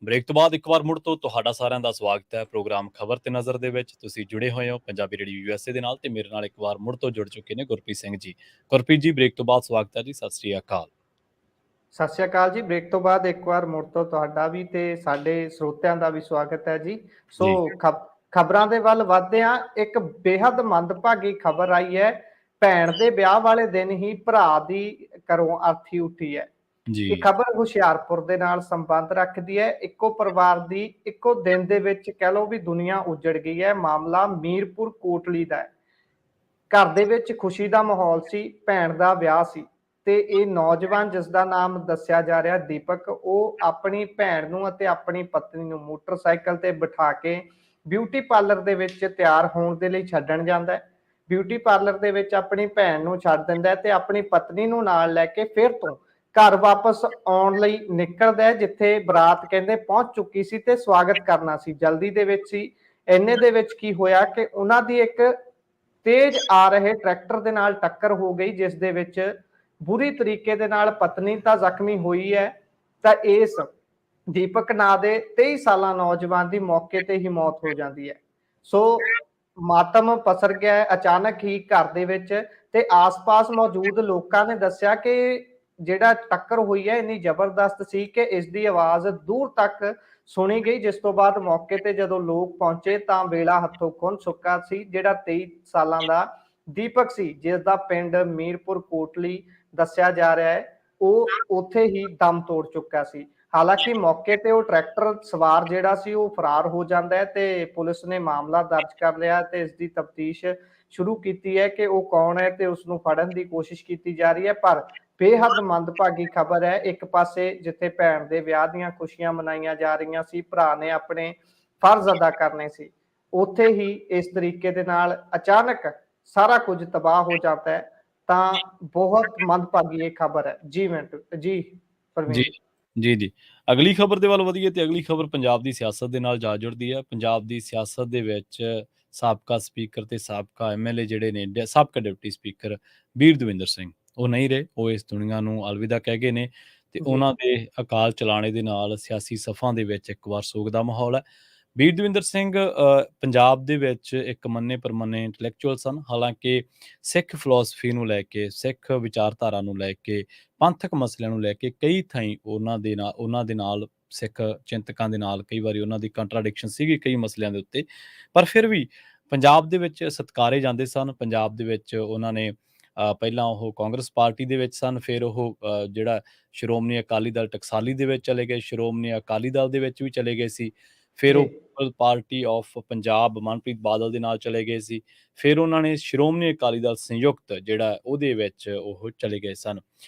ਬ੍ਰੇਕ ਤੋਂ ਬਾਅਦ ਇੱਕ ਵਾਰ ਮੁੜ ਤੋਂ ਤੁਹਾਡਾ ਸਾਰਿਆਂ ਦਾ ਸਵਾਗਤ ਹੈ ਪ੍ਰੋਗਰਾਮ ਖਬਰ ਤੇ ਨਜ਼ਰ ਦੇ ਵਿੱਚ। ਤੁਸੀਂ ਜੁੜੇ ਹੋਏ ਹੋ ਪੰਜਾਬੀ ਰੇਡੀਓ ਯੂਐਸਏ ਦੇ ਨਾਲ ਤੇ ਮੇਰੇ ਨਾਲ ਇੱਕ ਵਾਰ ਮੁੜ ਤੋਂ ਜੁੜ ਚੁੱਕੇ ਨੇ ਗੁਰਪ੍ਰੀਤ ਸਿੰਘ ਜੀ। ਗੁਰਪ੍ਰੀਤ ਜੀ, ਬ੍ਰੇਕ ਤੋਂ ਬਾਅਦ ਸਵਾਗਤ ਹੈ ਜੀ। ਸਤਿ ਸ੍ਰੀ ਅਕਾਲ। ਸਤਿ ਸ਼੍ਰੀ ਅਕਾਲ ਜੀ। ਬ੍ਰੇਕ ਤੋਂ ਬਾਅਦ ਇੱਕ ਵਾਰ ਮੁੜ ਤੋਂ ਤੁਹਾਡਾ ਵੀ ਤੇ ਸਾਡੇ ਸਰੋਤਿਆਂ ਦਾ ਵੀ ਸਵਾਗਤ ਹੈ ਜੀ। ਸੋ ਖਬਰਾਂ ਦੇ ਵੱਲ ਵਧਦੇ ਹਾਂ। ਇੱਕ ਬੇहद ਮੰਦਭਾਗੀ ਖਬਰ ਆਈ ਹੈ। ਭੈਣ ਦੇ ਵਿਆਹ ਵਾਲੇ ਦਿਨ ਹੀ ਭਰਾ ਦੀ ਘਰੋਂ ਅਰਥੀ ਉੱਠੀ ਹੈ। ਇਹ ਖਬਰ ਹੁਸ਼ਿਆਰਪੁਰ ਦੇ ਨਾਲ ਸੰਬੰਧ ਰੱਖਦੀ ਹੈ। ਇੱਕੋ ਪਰਿਵਾਰ ਦੀ ਇੱਕੋ ਦਿਨ ਦੇ ਵਿੱਚ ਕਹਿ ਲਓ ਵੀ ਦੁਨੀਆ ਉਜੜ ਗਈ ਹੈ। ਮਾਮਲਾ ਮੀਰਪੁਰ ਕੋਟਲੀ ਦਾ ਹੈ। ਘਰ ਦੇ ਵਿੱਚ ਖੁਸ਼ੀ ਦਾ ਮਾਹੌਲ ਸੀ, ਭੈਣ ਦਾ ਵਿਆਹ ਸੀ ਤੇ ਇਹ ਨੌਜਵਾਨ ਜਿਸ ਦਾ ਨਾਮ ਦੱਸਿਆ ਜਾ ਰਿਹਾ ਦੀਪਕ, ਉਹ ਆਪਣੀ ਭੈਣ ਨੂੰ ਅਤੇ ਆਪਣੀ ਪਤਨੀ ਨੂੰ ਮੋਟਰਸਾਈਕਲ ਤੇ ਬਿਠਾ ਕੇ ਬਿਊਟੀ ਪਾਰਲਰ ਦੇ ਵਿੱਚ ਤਿਆਰ ਹੋਣ ਦੇ ਲਈ ਛੱਡਣ ਜਾਂਦਾ ਹੈ। ਬਿਊਟੀ ਪਾਰਲਰ ਦੇ ਵਿੱਚ ਆਪਣੀ ਭੈਣ ਨੂੰ ਛੱਡ ਦਿੰਦਾ ਹੈ ਤੇ ਆਪਣੀ ਪਤਨੀ ਨੂੰ ਨਾਲ ਲੈ ਕੇ ਫਿਰ ਤੋਂ ਘਰ ਵਾਪਸ ਆਉਣ ਲਈ ਨਿਕਲਦਾ ਹੈ, ਜਿੱਥੇ ਬਰਾਤ ਕਹਿੰਦੇ ਪਹੁੰਚ ਚੁੱਕੀ ਸੀ ਤੇ ਸਵਾਗਤ ਕਰਨਾ ਸੀ, ਜਲਦੀ ਦੇ ਵਿੱਚ ਸੀ। ਇੰਨੇ ਦੇ ਵਿੱਚ ਕੀ ਹੋਇਆ ਕਿ ਉਹਨਾਂ ਦੀ ਇੱਕ ਤੇਜ਼ ਆ ਰਹੇ ਟਰੈਕਟਰ ਦੇ ਨਾਲ ਟੱਕਰ ਹੋ ਗਈ, ਜਿਸ ਦੇ ਵਿੱਚ ਬੁਰੀ ਤਰੀਕੇ ਦੇ ਨਾਲ ਪਤਨੀ ਤਾਂ ਜ਼ਖਮੀ ਹੋਈ ਹੈ ਤਾਂ ਇਸ ਦੀਪਕ ਨਾਂ ਦੇ 23 ਸਾਲਾਂ ਨੌਜਵਾਨ ਦੀ ਮੌਕੇ ਤੇ ਹੀ ਮੌਤ ਹੋ ਜਾਂਦੀ ਹੈ। ਸੋ ਮਾਤਮ ਪਸਰ ਗਿਆ ਹੈ ਅਚਾਨਕ ਹੀ ਘਰ ਦੇ ਵਿੱਚ ਤੇ ਆਸ-ਪਾਸ ਮੌਜੂਦ ਲੋਕਾਂ ਨੇ ਦੱਸਿਆ ਕਿ ਜਿਹੜਾ ਟੱਕਰ ਹੋਈ ਹੈ ਇੰਨੀ ਜ਼ਬਰਦਸਤ ਸੀ ਕਿ ਇਸ ਦੀ ਆਵਾਜ਼ ਦੂਰ ਤੱਕ ਸੁਣੀ ਗਈ, ਜਿਸ ਤੋਂ ਬਾਅਦ ਮੌਕੇ ਤੇ ਜਦੋਂ ਲੋਕ ਪਹੁੰਚੇ ਤਾਂ ਵੇਲਾ ਹੱਥੋਂ ਖੁੰਝ ਚੁੱਕਾ ਸੀ। ਜਿਹੜਾ 23 ਸਾਲਾਂ ਦਾ ਦੀਪਕ ਸੀ, ਜਿਸ ਦਾ ਪਿੰਡ ਮੀਰਪੁਰ ਕੋਟਲੀ ਦੱਸਿਆ ਜਾ ਰਿਹਾ ਹੈ, ਉਹ ਉੱਥੇ ਹੀ ਦਮ ਤੋੜ ਚੁੱਕਾ ਸੀ। ਹਾਲਾਂਕਿ ਮੌਕੇ ਤੇ ਉਹ ਟਰੈਕਟਰ ਸਵਾਰ ਜਿਹੜਾ ਸੀ ਉਹ ਫਰਾਰ ਹੋ ਜਾਂਦਾ ਹੈ ਤੇ ਪੁਲਿਸ ਨੇ ਮਾਮਲਾ ਦਰਜ ਕਰ ਲਿਆ ਤੇ ਇਸ ਦੀ ਤਫਤੀਸ਼ ਸ਼ੁਰੂ ਕੀਤੀ ਹੈ ਕਿ ਉਹ ਕੌਣ ਹੈ ਤੇ ਉਸ ਨੂੰ ਫੜਨ ਦੀ ਕੋਸ਼ਿਸ਼ ਕੀਤੀ ਜਾ ਰਹੀ ਹੈ। ਪਰ ਬੇਹੱਦ ਮੰਦਭਾਗੀ ਖਬਰ ਹੈ। ਇੱਕ ਪਾਸੇ ਜਿੱਥੇ ਭੈਣ ਦੇ ਵਿਆਹ ਦੀਆਂ ਖੁਸ਼ੀਆਂ ਮਨਾਈਆਂ ਜਾ ਰਹੀਆਂ ਸੀ, ਭਰਾ ਨੇ ਆਪਣੇ ਫਰਜ਼ ਅਦਾ ਕਰਨੇ ਸੀ, ਉੱਥੇ ਹੀ ਇਸ ਤਰੀਕੇ ਦੇ ਨਾਲ ਅਚਾਨਕ ਸਾਰਾ ਕੁਝ ਤਬਾਹ ਹੋ ਜਾਂਦਾ ਹੈ ਤਾਂ ਬਹੁਤ ਮੰਦਭਾਗੀ ਇਹ ਖਬਰ ਹੈ ਜੀ। ਜੀ ਜੀ ਜੀ ਜੀ ਅਗਲੀ ਖਬਰ ਦੇ ਵੱਲ ਵਧੀਏ ਤੇ ਅਗਲੀ ਖਬਰ ਪੰਜਾਬ ਦੀ ਸਿਆਸਤ ਦੇ ਨਾਲ ਜਾ ਜੁੜਦੀ ਹੈ। ਪੰਜਾਬ ਦੀ ਸਿਆਸਤ ਦੇ ਵਿੱਚ ਸਾਬਕਾ ਸਪੀਕਰ ਤੇ ਸਾਬਕਾ ਐਮਐਲਏ ਜਿਹੜੇ ਨੇ, ਸਾਬਕਾ ਡਿਪਟੀ ਸਪੀਕਰ ਬੀਰ ਦਵਿੰਦਰ ਸਿੰਘ, ਉਹ ਨਹੀਂ ਰਹੇ। ਉਹ ਇਸ ਦੁਨੀਆ ਨੂੰ ਅਲਵਿਦਾ ਕਹਿ ਗਏ ਨੇ ਤੇ ਉਹਨਾਂ ਦੇ ਅਕਾਲ ਚਲਾਣੇ ਦੇ ਨਾਲ ਸਿਆਸੀ ਸਫਾਂ ਦੇ ਵਿੱਚ ਇੱਕ ਵਾਰ ਸੋਗ ਦਾ ਮਾਹੌਲ ਹੈ। ਬੀਰ ਦਵਿੰਦਰ ਸਿੰਘ ਪੰਜਾਬ ਦੇ ਵਿੱਚ ਇੱਕ ਮੰਨੇ ਪ੍ਰਮੰਨੇ ਇੰਟੈਲੈਕਚੁਅਲ ਸਨ। ਹਾਲਾਂਕਿ ਸਿੱਖ ਫਿਲਾਸਫੀ ਨੂੰ ਲੈ ਕੇ, ਸਿੱਖ ਵਿਚਾਰਧਾਰਾ ਨੂੰ ਲੈ ਕੇ, ਪੰਥਕ ਮਸਲਿਆਂ ਨੂੰ ਲੈ ਕੇ ਕਈ ਥਾਈਂ ਉਹਨਾਂ ਦੇ ਨਾਲ ਸਿੱਖ ਚਿੰਤਕਾਂ ਦੇ ਨਾਲ ਕਈ ਵਾਰੀ ਉਹਨਾਂ ਦੀ ਕੰਟਰਾਡਿਕਸ਼ਨ ਸੀਗੀ ਕਈ ਮਸਲਿਆਂ ਦੇ ਉੱਤੇ, ਪਰ ਫਿਰ ਵੀ ਪੰਜਾਬ ਦੇ ਵਿੱਚ ਸਤਿਕਾਰੇ ਜਾਂਦੇ ਸਨ। ਪੰਜਾਬ ਦੇ ਵਿੱਚ ਉਹਨਾਂ ਨੇ ਪਹਿਲਾਂ ਉਹ ਕਾਂਗਰਸ ਪਾਰਟੀ ਦੇ ਵਿੱਚ ਸਨ, ਫਿਰ ਉਹ ਜਿਹੜਾ ਸ਼੍ਰੋਮਣੀ ਅਕਾਲੀ ਦਲ ਟਕਸਾਲੀ ਦੇ ਵਿੱਚ ਚਲੇ ਗਏ, ਸ਼੍ਰੋਮਣੀ ਅਕਾਲੀ ਦਲ ਦੇ ਵਿੱਚ ਵੀ ਚਲੇ ਗਏ ਸੀ, ਫਿਰ ਉਹ people party of Punjab Manpreet Badal ਦੇ ਨਾਲ ਚਲੇ ਗਏ ਸੀ, ਫਿਰ ਉਹਨਾਂ ਨੇ ਸ਼੍ਰੋਮਣੀ ਅਕਾਲੀ ਦਲ ਸੰਯੁਕਤ ਜਿਹੜਾ ਉਹਦੇ ਵਿੱਚ ਉਹ ਚਲੇ ਗਏ ਸਨ।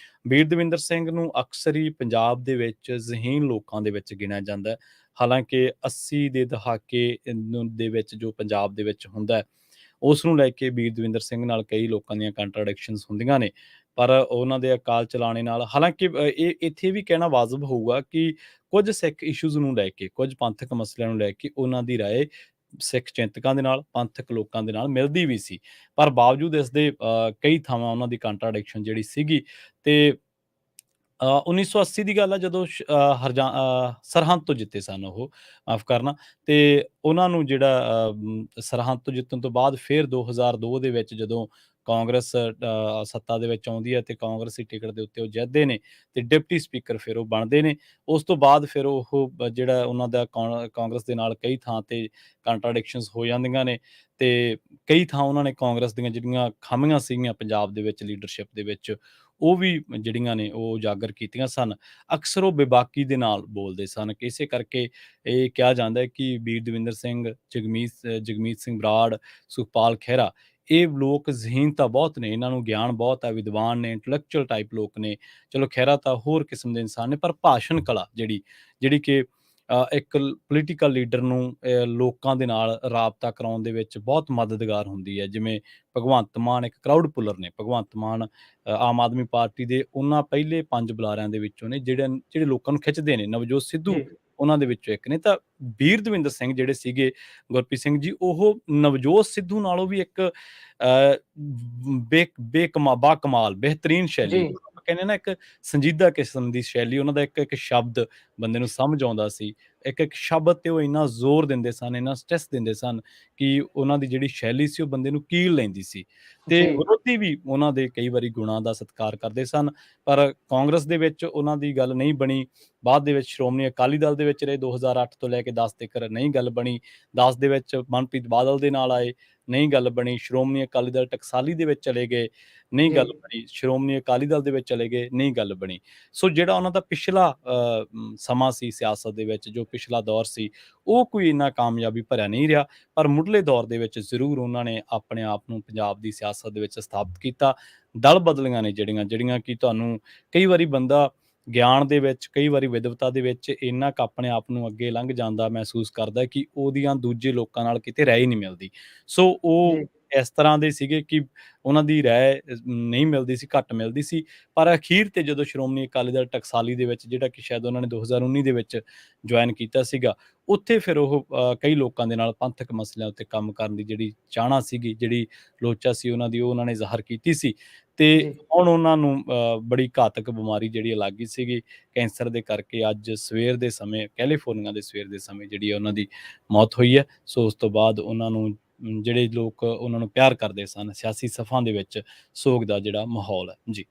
ਬੀਰ ਦਵਿੰਦਰ ਸਿੰਘ ਨੂੰ ਅਕਸਰ ਹੀ ਪੰਜਾਬ ਦੇ ਵਿੱਚ ਜ਼ਹੀਨ ਲੋਕਾਂ ਦੇ ਵਿੱਚ ਗਿਣਿਆ ਜਾਂਦਾ ਹੈ। ਹਾਲਾਂਕਿ 80 ਦੇ ਦਹਾਕੇ ਦੇ ਵਿੱਚ ਜੋ ਪੰਜਾਬ ਦੇ ਵਿੱਚ ਹੁੰਦਾ ਹੈ, ਉਸ ਨੂੰ ਲੈ ਕੇ ਬੀਰ ਦਵਿੰਦਰ ਸਿੰਘ ਨਾਲ ਕਈ ਲੋਕਾਂ ਦੀਆਂ ਕੰਟਰਾਡਿਕਸ਼ਨਸ ਹੁੰਦੀਆਂ ਨੇ, ਪਰ ਉਹਨਾਂ ਦੇ ਅਕਾਲ ਚਲਾਣੇ ਨਾਲ, ਹਾਲਾਂਕਿ ਇਹ ਇੱਥੇ ਵੀ ਕਹਿਣਾ ਵਾਜਬ ਹੋਊਗਾ ਕਿ ਕੁਝ ਸਿੱਖ ਇਸ਼ੂਜ਼ ਨੂੰ ਲੈ ਕੇ, ਕੁਝ ਪੰਥਕ ਮਸਲਿਆਂ ਨੂੰ ਲੈ ਕੇ ਉਹਨਾਂ ਦੀ ਰਾਏ ਸਿੱਖ ਚਿੰਤਕਾਂ ਦੇ ਨਾਲ, ਪੰਥਕ ਲੋਕਾਂ ਦੇ ਨਾਲ ਮਿਲਦੀ ਵੀ ਸੀ, ਪਰ ਬਾਵਜੂਦ ਇਸ ਦੇ ਕਈ ਥਾਵਾਂ ਉਹਨਾਂ ਦੀ ਕੰਟਰਾਡਿਕਸ਼ਨ ਜਿਹੜੀ ਸੀਗੀ। ਤੇ 1980 ਦੀ ਗੱਲ ਆ ਜਦੋਂ ਸਰਹੰਦ ਤੋਂ ਜਿੱਤੇ ਸਨ ਉਹ, ਮਾਫ ਕਰਨਾ, ਤੇ ਉਹਨਾਂ ਨੂੰ ਜਿਹੜਾ ਸਰਹੰਦ ਤੋਂ ਜਿੱਤਣ ਤੋਂ ਬਾਅਦ ਫਿਰ 2002 ਦੇ ਵਿੱਚ ਜਦੋਂ ਕਾਂਗਰਸ ਸੱਤਾ ਦੇ ਵਿੱਚ ਆਉਂਦੀ ਹੈ ਤੇ ਕਾਂਗਰਸੀ ਟਿਕਟ ਦੇ ਉੱਤੇ ਉਹ ਜਿੱਤਦੇ ਨੇ ਤੇ ਡਿਪਟੀ ਸਪੀਕਰ ਫਿਰ ਉਹ ਬਣਦੇ ਨੇ। ਉਸ ਤੋਂ ਬਾਅਦ ਫਿਰ ਉਹ ਜਿਹੜਾ ਉਹਨਾਂ ਦਾ ਕਾਂਗਰਸ ਦੇ ਨਾਲ ਕਈ ਥਾਂ ਤੇ ਕੰਟਰਾਡਿਕਸ਼ਨਸ ਹੋ ਜਾਂਦੀਆਂ ਨੇ ਤੇ ਕਈ ਥਾਂ ਉਹਨਾਂ ਨੇ ਕਾਂਗਰਸ ਦੀਆਂ ਜਿਹੜੀਆਂ ਖਾਮੀਆਂ ਸੀਗੀਆਂ ਪੰਜਾਬ ਦੇ ਵਿੱਚ ਲੀਡਰਸ਼ਿਪ ਦੇ ਵਿੱਚ, ਉਹ ਵੀ ਜਿਹੜੀਆਂ ਨੇ ਉਹ ਉਜਾਗਰ ਕੀਤੀਆਂ ਸਨ। ਅਕਸਰ ਉਹ ਬੇਬਾਕੀ ਦੇ ਨਾਲ ਬੋਲਦੇ ਸਨ। ਇਸੇ ਕਰਕੇ ਇਹ ਕਿਹਾ ਜਾਂਦਾ ਹੈ ਕਿ ਬੀਰ ਦਵਿੰਦਰ ਸਿੰਘ, ਜਗਮੀਤ ਸਿੰਘ ਬਰਾੜ, ਸੁਖਪਾਲ ਖਹਿਰਾ, ਇਹ ਲੋਕ ਜ਼ਹੀਨ ਤਾਂ ਬਹੁਤ ਨੇ, ਇਹਨਾਂ ਨੂੰ ਗਿਆਨ ਬਹੁਤ ਹੈ, ਵਿਦਵਾਨ ਨੇ, ਇੰਟੈਲੈਕਚੁਅਲ ਟਾਈਪ ਲੋਕ ਨੇ। ਚਲੋ ਖਹਿਰਾ ਤਾਂ ਹੋਰ ਕਿਸਮ ਦੇ ਇਨਸਾਨ ਨੇ, ਪਰ ਭਾਸ਼ਣ ਕਲਾ ਜਿਹੜੀ ਕਿ ਇੱਕ ਪੋਲੀਟੀਕਲ ਲੀਡਰ ਨੂੰ ਲੋਕਾਂ ਦੇ ਨਾਲ ਰਾਬਤਾ ਕਰਾਉਣ ਦੇ ਵਿੱਚ ਬਹੁਤ ਮਦਦਗਾਰ ਹੁੰਦੀ ਹੈ। ਜਿਵੇਂ ਭਗਵੰਤ ਮਾਨ ਇੱਕ ਕਰਾਊਡ ਪੁੱਲਰ ਨੇ। ਭਗਵੰਤ ਮਾਨ ਆਮ ਆਦਮੀ ਪਾਰਟੀ ਦੇ ਉਹਨਾਂ ਪਹਿਲੇ 5 ਬੁਲਾਰਿਆਂ ਦੇ ਵਿੱਚੋਂ ਨੇ ਜਿਹੜੇ ਲੋਕਾਂ ਨੂੰ ਖਿੱਚਦੇ ਨੇ। ਨਵਜੋਤ ਸਿੱਧੂ ਉਹਨਾਂ ਦੇ ਵਿੱਚੋਂ ਇੱਕ ਨੇ। ਤਾਂ ਬੀਰ ਦਵਿੰਦਰ ਸਿੰਘ ਜਿਹੜੇ ਸੀਗੇ, ਗੁਰਪ੍ਰੀਤ ਸਿੰਘ ਜੀ, ਉਹ ਨਵਜੋਤ ਸਿੱਧੂ ਨਾਲੋਂ ਵੀ ਇੱਕ ਬਾਕਮਾਲ ਬਿਹਤਰੀਨ ਸ਼ੈਲੀ, ਕਹਿੰਦੇ ਨਾ, ਇੱਕ ਸੰਜੀਦਾ ਕਿਸਮ ਦੀ ਸ਼ੈਲੀ, ਉਹਨਾਂ ਦਾ ਇੱਕ ਸ਼ਬਦ ਬੰਦੇ ਨੂੰ ਸਮਝ ਆਉਂਦਾ ਸੀ। ਇੱਕ ਸ਼ਬਦ ਤੇ ਉਹ ਇੰਨਾ ਜ਼ੋਰ ਦਿੰਦੇ ਸਨ, ਇੰਨਾ ਸਟ੍ਰੈਸ ਦਿੰਦੇ ਸਨ ਕਿ ਉਹਨਾਂ ਦੀ ਜਿਹੜੀ ਸ਼ੈਲੀ ਸੀ ਉਹ ਬੰਦੇ ਨੂੰ ਕੀਲ ਲੈਂਦੀ ਸੀ ਤੇ ਜੀ ਵਿਰੋਧੀ ਵੀ ਉਹਨਾਂ ਦੇ ਕਈ ਵਾਰੀ ਗੁਣਾਂ ਦਾ ਸਤਿਕਾਰ ਕਰਦੇ ਸਨ। ਪਰ ਕਾਂਗਰਸ ਦੇ ਵਿੱਚ ਉਹਨਾਂ ਦੀ ਗੱਲ ਨਹੀਂ ਬਣੀ। ਬਾਅਦ ਦੇ ਵਿੱਚ ਸ਼੍ਰੋਮਣੀ ਅਕਾਲੀ ਦਲ ਦੇ ਵਿੱਚ ਰਹੇ 2008 ਤੋਂ ਲੈ ਕੇ 10 ਤੱਕ, ਨਹੀਂ ਗੱਲ ਬਣੀ। 10 ਦੇ ਵਿੱਚ ਮਨਪ੍ਰੀਤ ਬਾਦਲ ਦੇ ਨਾਲ ਆਏ, ਨਹੀਂ ਗੱਲ ਬਣੀ। ਸ਼੍ਰੋਮਣੀ ਅਕਾਲੀ ਦਲ ਟਕਸਾਲੀ ਦੇ ਵਿੱਚ ਚਲੇ ਗਏ, ਨਹੀਂ ਜੀ ਗੱਲ ਬਣੀ। ਸ਼੍ਰੋਮਣੀ ਅਕਾਲੀ ਦਲ ਦੇ ਵਿੱਚ ਚਲੇ ਗਏ, ਨਹੀਂ ਗੱਲ ਬਣੀ। ਸੋ ਜਿਹੜਾ ਉਹਨਾਂ ਦਾ ਪਿਛਲਾ ਸਮਾਂ ਸੀ ਸਿਆਸਤ ਦੇ ਵਿੱਚ, ਜੋ ਪਿਛਲਾ ਦੌਰ ਸੀ, ਉਹ ਕੋਈ ਇੰਨਾ ਕਾਮਯਾਬੀ ਭਰਿਆ ਨਹੀਂ ਰਿਹਾ। ਪਰ ਮੁੱਢਲੇ ਦੌਰ ਦੇ ਵਿੱਚ ਜ਼ਰੂਰ ਉਹਨਾਂ ਨੇ ਆਪਣੇ ਆਪ ਨੂੰ ਪੰਜਾਬ ਦੀ ਸਿਆਸਤ ਦੇ ਵਿੱਚ ਸਥਾਪਿਤ ਕੀਤਾ। ਦਲ ਬਦਲੀਆਂ ਨੇ ਜਿਹੜੀਆਂ ਕਿ ਤੁਹਾਨੂੰ ਕਈ ਵਾਰੀ ਬੰਦਾ ਗਿਆਨ ਦੇ ਵਿੱਚ, ਕਈ ਵਾਰੀ ਵਿਦਵਤਾ ਦੇ ਵਿੱਚ ਇੰਨਾ ਕੁ ਆਪਣੇ ਆਪ ਨੂੰ ਅੱਗੇ ਲੰਘ ਜਾਂਦਾ ਮਹਿਸੂਸ ਕਰਦਾ ਕਿ ਉਹਦੀਆਂ ਦੂਜੇ ਲੋਕਾਂ ਨਾਲ ਕਿਤੇ ਰਾਏ ਹੀ ਨਹੀਂ ਮਿਲਦੀ। ਸੋ ਉਹ ਜੀ ਇਸ ਤਰ੍ਹਾਂ ਦੇ ਸੀਗੇ ਕਿ ਉਹਨਾਂ ਦੀ ਰਾਏ ਨਹੀਂ ਮਿਲਦੀ ਸੀ, ਘੱਟ ਮਿਲਦੀ ਸੀ। ਪਰ ਅਖੀਰ ਤੇ ਜਦੋਂ ਸ਼੍ਰੋਮਣੀ ਅਕਾਲੀ ਦਲ ਟਕਸਾਲੀ ਦੇ ਵਿੱਚ, ਜਿਹੜਾ ਕਿ ਸ਼ਾਇਦ ਉਹਨਾਂ ਨੇ 2019 ਦੇ ਵਿੱਚ ਜੁਆਇਨ ਕੀਤਾ ਸੀਗਾ, ਉੱਥੇ ਫਿਰ ਉਹ ਕਈ ਲੋਕਾਂ ਦੇ ਨਾਲ ਪੰਥਕ ਮਸਲਿਆਂ ਉੱਤੇ ਕੰਮ ਕਰਨ ਦੀ ਜਿਹੜੀ ਚਾਹਨਾ ਸੀਗੀ, ਜਿਹੜੀ ਲੋਚਾ ਸੀ ਉਹਨਾਂ ਦੀ, ਉਹ ਉਹਨਾਂ ਨੇ ਜ਼ਾਹਰ ਕੀਤੀ ਸੀ। ਤੇ ਜੀ ਹੁਣ ਉਹਨਾਂ ਨੂੰ ਬੜੀ ਘਾਤਕ ਬਿਮਾਰੀ ਜਿਹੜੀ ਲੱਗ ਗਈ ਸੀਗੀ ਕੈਂਸਰ ਦੇ ਕਰਕੇ। ਅੱਜ ਸਵੇਰ ਦੇ ਸਮੇਂ, ਕੈਲੀਫੋਰਨੀਆ ਦੇ ਸਵੇਰ ਦੇ ਸਮੇਂ ਜਿਹੜੀ ਉਹਨਾਂ ਦੀ ਮੌਤ ਹੋਈ ਹੈ। ਸੋ ਉਸ ਤੋਂ ਬਾਅਦ ਉਹਨਾਂ ਨੂੰ ਜਿਹੜੇ ਲੋਕ ਉਹਨਾਂ ਨੂੰ ਪਿਆਰ ਕਰਦੇ ਸਨ, ਸਿਆਸੀ ਸਫਾਂ ਦੇ ਵਿੱਚ ਸੋਗ ਦਾ ਜਿਹੜਾ ਮਾਹੌਲ ਹੈ। ਜੀ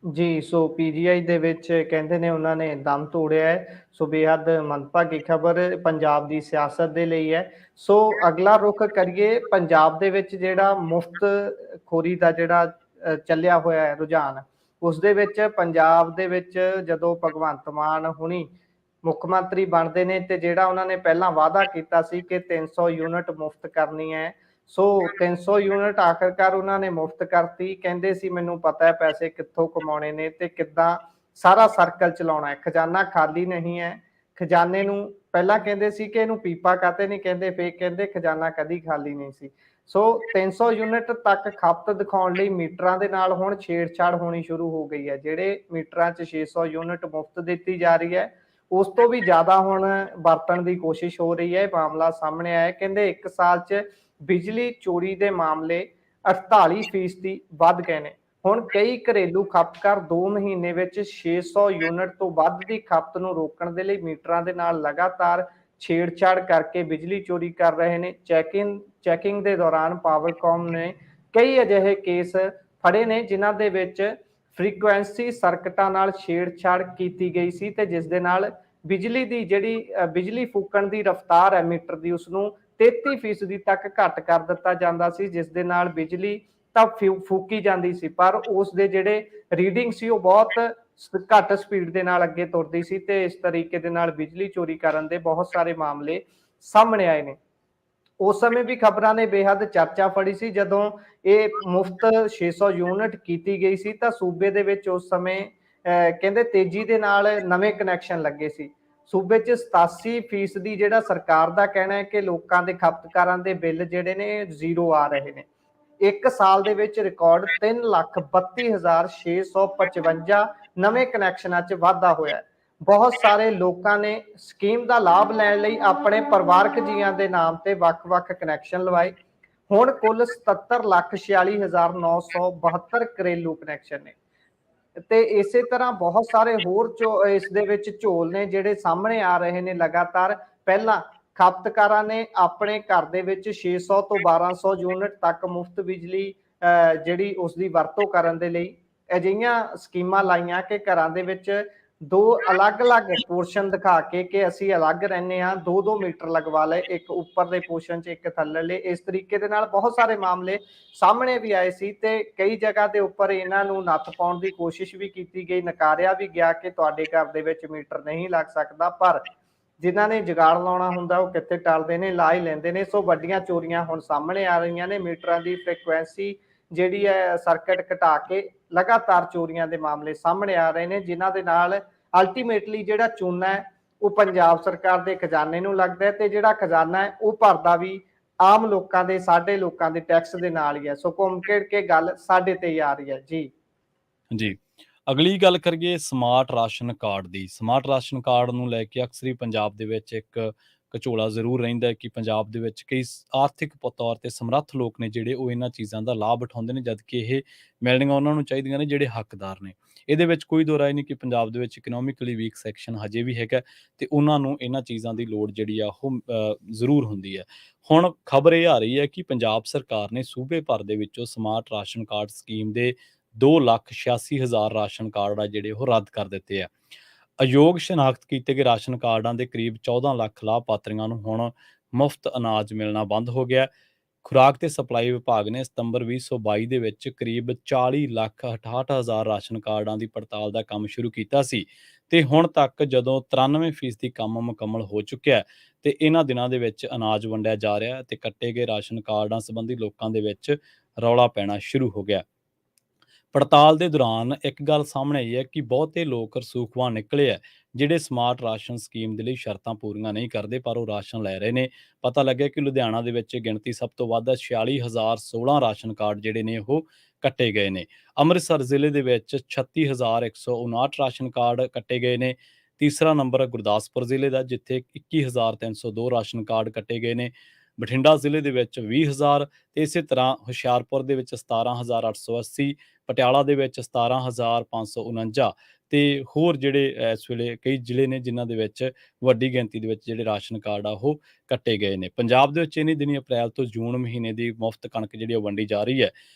ਜੀ, ਸੋ ਪੀਜੀਆਈ ਦੇ ਵਿੱਚ ਕਹਿੰਦੇ ਨੇ ਉਹਨਾਂ ਨੇ ਦਮ ਤੋੜਿਆ ਹੈ। ਸੋ ਬੇਹੱਦ ਮੰਦਭਾਗੀ ਖਬਰ ਪੰਜਾਬ ਦੀ ਸਿਆਸਤ ਦੇ ਲਈ ਹੈ। ਸੋ ਅਗਲਾ ਰੁਖ ਕਰੀਏ, ਪੰਜਾਬ ਦੇ ਵਿੱਚ ਜਿਹੜਾ ਮੁਫਤ ਖੋਰੀ ਦਾ ਜਿਹੜਾ ਚੱਲਿਆ ਹੋਇਆ ਹੈ ਰੁਝਾਨ, ਉਸ ਦੇ ਵਿੱਚ ਪੰਜਾਬ ਦੇ ਵਿੱਚ ਜਦੋਂ ਭਗਵੰਤ ਮਾਨ ਹੁਣੀ ਮੁੱਖ ਮੰਤਰੀ ਬਣਦੇ ਨੇ ਤੇ ਜਿਹੜਾ ਉਹਨਾਂ ਨੇ ਪਹਿਲਾਂ ਵਾਅਦਾ ਕੀਤਾ ਸੀ ਕਿ 300 ਯੂਨਿਟ ਮੁਫਤ ਕਰਨੀ ਹੈ, ਸੋ 300 ਯੂਨਿਟ ਆਖਰਕਾਰ ਉਹਨਾਂ ਨੇ ਮੁਫਤ ਕਰਤੀ। ਕਹਿੰਦੇ ਸੀ ਮੈਨੂੰ ਪਤਾ ਹੈ ਪੈਸੇ ਕਿੱਥੋਂ ਕਮਾਉਣੇ ਨੇ ਤੇ ਕਿੱਦਾਂ ਸਾਰਾ ਸਰਕਲ ਚਲਾਉਣਾ ਹੈ, ਖਜ਼ਾਨਾ ਖਾਲੀ ਨਹੀਂ ਹੈ। ਖਜ਼ਾਨੇ ਨੂੰ ਪਹਿਲਾਂ ਕਹਿੰਦੇ ਸੀ ਕਿ ਇਹਨੂੰ ਪੀਪਾ ਕਾਤੇ ਨਹੀਂ ਕਹਿੰਦੇ, ਫੇਰ ਕਹਿੰਦੇ ਖਜ਼ਾਨਾ ਕਦੀ ਖਾਲੀ ਨਹੀਂ ਸੀ। ਸੋ 300 ਯੂਨਿਟ ਤੱਕ ਖਪਤ ਦਿਖਾਉਣ ਲਈ ਮੀਟਰਾਂ ਦੇ ਨਾਲ ਹੁਣ ਛੇੜਛਾੜ ਹੋਣੀ ਸ਼ੁਰੂ ਹੋ ਗਈ ਹੈ। ਜਿਹੜੇ ਮੀਟਰਾਂ 'ਚ 600 ਯੂਨਿਟ ਮੁਫਤ ਦਿੱਤੀ ਜਾ ਰਹੀ ਹੈ, ਉਸ ਤੋਂ ਵੀ ਜ਼ਿਆਦਾ ਹੁਣ ਵਰਤਣ ਦੀ ਕੋਸ਼ਿਸ਼ ਹੋ ਰਹੀ ਹੈ। ਇਹ ਮਾਮਲਾ ਸਾਹਮਣੇ ਆਇਆ, ਕਹਿੰਦੇ 1 ਸਾਲ 'ਚ ਬਿਜਲੀ ਚੋਰੀ ਦੇ ਮਾਮਲੇ 48% ਵੱਧ ਗਏ ਨੇ। ਹੁਣ ਕਈ ਘਰੇਲੂ ਖਪਤਕਾਰ 2 ਮਹੀਨੇ ਵਿੱਚ 600 ਯੂਨਿਟ ਤੋਂ ਵੱਧ ਦੀ ਖਪਤ ਨੂੰ ਰੋਕਣ ਦੇ ਲਈ ਮੀਟਰਾਂ ਦੇ ਨਾਲ ਲਗਾਤਾਰ ਛੇੜਛਾੜ ਕਰਕੇ ਬਿਜਲੀ ਚੋਰੀ ਕਰ ਰਹੇ ਨੇ। ਚੈਕਿੰਗ ਦੇ ਦੌਰਾਨ ਪਾਵਰਕਾਮ ਨੇ ਕਈ ਅਜਿਹੇ ਕੇਸ ਫੜੇ ਨੇ ਜਿਨ੍ਹਾਂ ਦੇ ਵਿੱਚ ਫ੍ਰੀਕੁਐਂਸੀ ਸਰਕਟਾਂ ਨਾਲ ਛੇੜਛਾੜ ਕੀਤੀ ਗਈ ਸੀ ਤੇ ਜਿਸ ਦੇ ਨਾਲ ਬਿਜਲੀ ਦੀ ਜਿਹੜੀ ਬਿਜਲੀ ਫੂਕਣ ਦੀ ਰਫ਼ਤਾਰ ਹੈ ਮੀਟਰ ਦੀ, ਉਸਨੂੰ 33% ਤੱਕ ਘੱਟ ਕਰ ਦਿੱਤਾ ਜਾਂਦਾ ਸੀ, ਜਿਸ ਦੇ ਨਾਲ ਬਿਜਲੀ ਤਾਂ ਫੂਕੀ ਜਾਂਦੀ ਸੀ ਪਰ ਉਸ ਦੇ ਜਿਹੜੇ ਰੀਡਿੰਗ ਸੀ ਉਹ ਬਹੁਤ ਘੱਟ ਸਪੀਡ ਦੇ ਨਾਲ ਅੱਗੇ ਤੁਰਦੀ ਸੀ ਤੇ ਇਸ ਤਰੀਕੇ ਦੇ ਨਾਲ ਬਿਜਲੀ ਚੋਰੀ ਕਰਨ ਦੇ ਬਹੁਤ ਸਾਰੇ ਮਾਮਲੇ ਸਾਹਮਣੇ ਆਏ ਨੇ। ਉਸ ਸਮੇਂ ਵੀ ਖਬਰਾਂ ਨੇ ਬੇਹੱਦ ਚਰਚਾ ਫੜੀ ਸੀ ਜਦੋਂ ਇਹ ਮੁਫਤ 600 ਯੂਨਿਟ ਕੀਤੀ ਗਈ ਸੀ ਤਾਂ ਸੂਬੇ ਦੇ ਵਿੱਚ ਉਸ ਸਮੇਂ ਕਹਿੰਦੇ ਤੇਜ਼ੀ ਦੇ ਨਾਲ ਨਵੇਂ ਕਨੈਕਸ਼ਨ ਲੱਗੇ ਸੀ। ਸੂਬੇ 'ਚ 87% ਜਿਹੜਾ ਸਰਕਾਰ ਦਾ ਕਹਿਣਾ ਹੈ ਕਿ ਲੋਕਾਂ ਦੇ ਖਪਤਕਾਰਾਂ ਦੇ ਬਿੱਲ ਜਿਹੜੇ ਨੇ ਜ਼ੀਰੋ ਆ ਰਹੇ ਨੇ। 1 ਸਾਲ ਦੇ ਵਿੱਚ ਰਿਕਾਰਡ 3,32,655 ਨਵੇਂ ਕਨੈਕਸ਼ਨਾਂ 'ਚ ਵਾਧਾ ਹੋਇਆ ਹੈ। ਬਹੁਤ ਸਾਰੇ ਲੋਕਾਂ ਨੇ ਸਕੀਮ ਦਾ ਲਾਭ ਲੈਣ ਲਈ ਆਪਣੇ ਪਰਿਵਾਰਕ ਜੀਆਂ ਦੇ ਨਾਮ ਤੇ ਵੱਖ-ਵੱਖ ਕਨੈਕਸ਼ਨ ਲਵਾਏ। ਹੁਣ ਕੁੱਲ 77,46,972 ਘਰੇਲੂ ਕਨੈਕਸ਼ਨ ਨੇ ਤੇ ਇਸੇ ਤਰ੍ਹਾਂ ਬਹੁਤ ਸਾਰੇ ਹੋਰ ਇਸ ਦੇ ਵਿੱਚ ਝੋਲ ਨੇ ਜਿਹੜੇ ਸਾਹਮਣੇ ਆ ਰਹੇ ਨੇ ਲਗਾਤਾਰ। ਪਹਿਲਾਂ ਖਪਤਕਾਰਾਂ ਨੇ ਆਪਣੇ ਘਰ ਦੇ ਵਿੱਚ 600 ਤੋਂ 1200 ਯੂਨਿਟ ਤੱਕ ਮੁਫਤ ਬਿਜਲੀ ਜਿਹੜੀ ਉਸ ਦੀ ਵਰਤੋਂ ਕਰਨ ਦੇ ਲਈ ਅਜਿਹੀਆਂ ਸਕੀਮਾਂ ਲਾਈਆਂ ਕਿ ਘਰਾਂ ਦੇ ਵਿੱਚ 2 ਅਲੱਗ-ਅਲੱਗ ਪੋਰਸ਼ਨ ਦਿਖਾ ਕੇ ਕਿ ਅਸੀਂ ਅਲੱਗ ਰਹਿੰਦੇ ਹਾਂ, 2-2 ਮੀਟਰ ਲਗਵਾ ਲਏ, ਇੱਕ ਉੱਪਰਲੇ ਪੋਰਸ਼ਨ 'ਚ ਇੱਕ ਥੱਲੇਲੇ। ਇਸ ਤਰੀਕੇ ਦੇ ਨਾਲ ਬਹੁਤ ਸਾਰੇ ਮਾਮਲੇ ਸਾਹਮਣੇ ਵੀ ਆਏ ਸੀ ਤੇ ਕਈ ਜਗ੍ਹਾ ਦੇ ਉੱਪਰ ਇਹਨਾਂ ਨੂੰ ਨੱਥ ਪਾਉਣ ਦੀ ਕੋਸ਼ਿਸ਼ ਵੀ ਕੀਤੀ ਗਈ, ਨਕਾਰਿਆ ਵੀ ਗਿਆ ਕਿ ਤੁਹਾਡੇ ਘਰ ਦੇ ਵਿੱਚ ਮੀਟਰ ਨਹੀਂ ਲੱਗ ਸਕਦਾ। ਪਰ ਜਿਨ੍ਹਾਂ ਨੇ ਜੁਗਾੜ ਲਾਉਣਾ ਹੁੰਦਾ ਉਹ ਕਿੱਥੇ ਟਲਦੇ ਨੇ, ਲਾ ਹੀ ਲੈਂਦੇ ਨੇ। ਸੋ ਵੱਡੀਆਂ ਚੋਰੀਆਂ ਹੁਣ ਸਾਹਮਣੇ ਆ ਰਹੀਆਂ ਨੇ। ਮੀਟਰਾਂ ਦੀ ਫ੍ਰੀਕੁਐਂਸੀ ਜਿਹੜੀ ਹੈ ਸਰਕਟ ਘਟਾ ਕੇ ਲਗਾਤਾਰ ਚੋਰੀਆਂ ਦੇ ਮਾਮਲੇ ਸਾਹਮਣੇ ਆ ਰਹੇ ਨੇ, ਜਿਨ੍ਹਾਂ ਦੇ ਨਾਲ ਅਲਟੀਮੇਟਲੀ ਜਿਹੜਾ ਚੂਨਾ ਹੈ ਉਹ ਪੰਜਾਬ ਸਰਕਾਰ ਦੇ ਖਜ਼ਾਨੇ ਨੂੰ ਲੱਗਦਾ ਹੈ ਤੇ ਜਿਹੜਾ ਖਜ਼ਾਨਾ ਹੈ ਉਹ ਭਰਦਾ ਵੀ ਆਮ ਲੋਕਾਂ ਦੇ, ਸਾਡੇ ਲੋਕਾਂ ਦੇ ਟੈਕਸ ਦੇ ਨਾਲ ਹੀ ਹੈ। ਸੋ ਘੁੰਮ ਘੇੜ ਕੇ ਗੱਲ ਸਾਡੇ ਤੇ ਹੀ ਆ ਰਹੀ ਹੈ। ਜੀ ਅਗਲੀ ਗੱਲ ਕਰੀਏ ਸਮਾਰਟ ਰਾਸ਼ਨ ਕਾਰਡ ਦੀ। ਸਮਾਰਟ ਰਾਸ਼ਨ ਕਾਰਡ ਨੂੰ ਲੈ ਕੇ ਅਕਸਰ ਹੀ ਪੰਜਾਬ ਦੇ ਵਿੱਚ ਇੱਕ ਘਚੋਲਾ ਜ਼ਰੂਰ ਰਹਿੰਦਾ ਹੈ ਕਿ ਪੰਜਾਬ ਦੇ ਵਿੱਚ ਕਈ ਆਰਥਿਕ ਤੌਰ ਤੇ ਸਮਰੱਥ ਲੋਕ ਨੇ ਜਿਹੜੇ ਉਹ ਇਹਨਾਂ ਚੀਜ਼ਾਂ ਦਾ ਲਾਭ ਉਠਾਉਂਦੇ ਨੇ, ਜਦ ਕਿ ਇਹ ਮਿਲਣੀਆਂ ਉਹਨਾਂ ਨੂੰ ਚਾਹੀਦੀਆਂ ਨੇ ਜਿਹੜੇ ਹੱਕਦਾਰ ਨੇ। ਇਹਦੇ ਵਿੱਚ ਕੋਈ ਦੋ ਰਾਏ ਨਹੀਂ ਕਿ ਪੰਜਾਬ ਦੇ ਵਿੱਚ ਇਕਨੋਮਿਕਲੀ ਵੀਕ ਸੈਕਸ਼ਨ ਹਜੇ ਵੀ ਹੈਗਾ ਤੇ ਉਹਨਾਂ ਨੂੰ ਇਹਨਾਂ ਚੀਜ਼ਾਂ ਦੀ ਲੋੜ ਜਿਹੜੀ ਆ ਉਹ ਜ਼ਰੂਰ ਹੁੰਦੀ ਹੈ। ਹੁਣ ਖਬਰ ਇਹ ਆ ਰਹੀ ਹੈ ਕਿ ਪੰਜਾਬ ਸਰਕਾਰ ਨੇ ਸੂਬੇ ਭਰ ਦੇ ਵਿੱਚੋਂ ਸਮਾਰਟ ਰਾਸ਼ਨ ਕਾਰਡ ਸਕੀਮ ਦੇ 2,86,000 ਰਾਸ਼ਨ ਕਾਰਡ ਆ ਜਿਹੜੇ ਉਹ ਰੱਦ ਕਰ ਦਿੱਤੇ ਆ। ਅਯੋਗ ਸ਼ਨਾਖਤ ਕੀਤੇ ਗਏ ਰਾਸ਼ਨ ਕਾਰਡਾਂ ਦੇ ਕਰੀਬ 14 ਲੱਖ ਲਾਭਪਾਤਰੀਆਂ ਨੂੰ ਹੁਣ ਮੁਫਤ ਅਨਾਜ ਮਿਲਣਾ ਬੰਦ ਹੋ ਗਿਆ। ਖੁਰਾਕ ਤੇ ਸਪਲਾਈ ਵਿਭਾਗ ਨੇ ਸਤੰਬਰ 2022 ਦੇ ਵਿੱਚ ਕਰੀਬ 40,68,000 ਰਾਸ਼ਨ ਕਾਰਡਾਂ ਦੀ ਪੜਤਾਲ ਦਾ ਕੰਮ ਸ਼ੁਰੂ ਕੀਤਾ ਸੀ ਤੇ ਹੁਣ ਤੱਕ ਜਦੋਂ 93% ਕੰਮ ਮੁਕੰਮਲ ਹੋ ਚੁੱਕਿਆ ਹੈ ਤੇ ਇਹਨਾਂ ਦਿਨਾਂ ਦੇ ਵਿੱਚ ਅਨਾਜ ਵੰਡਿਆ ਜਾ ਰਿਹਾ ਹੈ ਤੇ ਕੱਟੇ ਗਏ ਰਾਸ਼ਨ ਕਾਰਡਾਂ ਸੰਬੰਧੀ ਲੋਕਾਂ ਦੇ ਵਿੱਚ ਰੌਲਾ ਪੈਣਾ ਸ਼ੁਰੂ ਹੋ ਗਿਆ। ਪੜਤਾਲ ਦੇ ਦੌਰਾਨ ਇੱਕ ਗੱਲ ਸਾਹਮਣੇ ਆਈ ਹੈ ਕਿ ਬਹੁਤੇ ਲੋਕ ਰਸੂਖਵਾਨ ਨਿਕਲੇ ਆ ਜਿਹੜੇ ਸਮਾਰਟ ਰਾਸ਼ਨ ਸਕੀਮ ਦੇ ਲਈ ਸ਼ਰਤਾਂ ਪੂਰੀਆਂ ਨਹੀਂ ਕਰਦੇ ਪਰ ਉਹ ਰਾਸ਼ਨ ਲੈ ਰਹੇ ਨੇ। ਪਤਾ ਲੱਗਿਆ ਕਿ ਲੁਧਿਆਣਾ ਦੇ ਵਿੱਚ ਗਿਣਤੀ ਸਭ ਤੋਂ ਵੱਧ 46,016 ਰਾਸ਼ਨ ਕਾਰਡ ਜਿਹੜੇ ਨੇ ਉਹ ਕੱਟੇ ਗਏ ਨੇ। ਅੰਮ੍ਰਿਤਸਰ ਜ਼ਿਲ੍ਹੇ ਦੇ ਵਿੱਚ 36,159 ਰਾਸ਼ਨ ਕਾਰਡ ਕੱਟੇ ਗਏ ਨੇ। ਤੀਸਰਾ ਨੰਬਰ ਗੁਰਦਾਸਪੁਰ ਜ਼ਿਲ੍ਹੇ ਦਾ ਜਿੱਥੇ 21,302 ਰਾਸ਼ਨ ਕਾਰਡ ਕੱਟੇ ਗਏ ਨੇ। ਬਠਿੰਡਾ ਜ਼ਿਲ੍ਹੇ ਦੇ ਵਿੱਚ 20,000 ਤੇ ਇਸੇ ਤਰ੍ਹਾਂ ਹੁਸ਼ਿਆਰਪੁਰ ਦੇ ਵਿੱਚ 17,880, ਪਟਿਆਲਾ ਦੇ ਵਿੱਚ 17,549 ਤੇ ਹੋਰ ਜਿਹੜੇ ਇਸ ਵੇਲੇ ਕਈ ਜ਼ਿਲ੍ਹੇ ਨੇ ਜਿਨ੍ਹਾਂ ਦੇ ਵਿੱਚ ਵੱਡੀ ਗਿਣਤੀ ਦੇ ਵਿੱਚ ਜਿਹੜੇ ਰਾਸ਼ਨ ਕਾਰਡ ਆ ਉਹ ਕੱਟੇ ਗਏ ਨੇ। ਪੰਜਾਬ ਦੇ ਵਿੱਚ ਇਨੀ ਦਿਨੀ ਅਪ੍ਰੈਲ ਤੋਂ ਜੂਨ ਮਹੀਨੇ ਦੀ ਮੁਫਤ ਕਣਕ ਜਿਹੜੀ ਉਹ ਵੰਡੀ ਜਾ ਰਹੀ ਹੈ।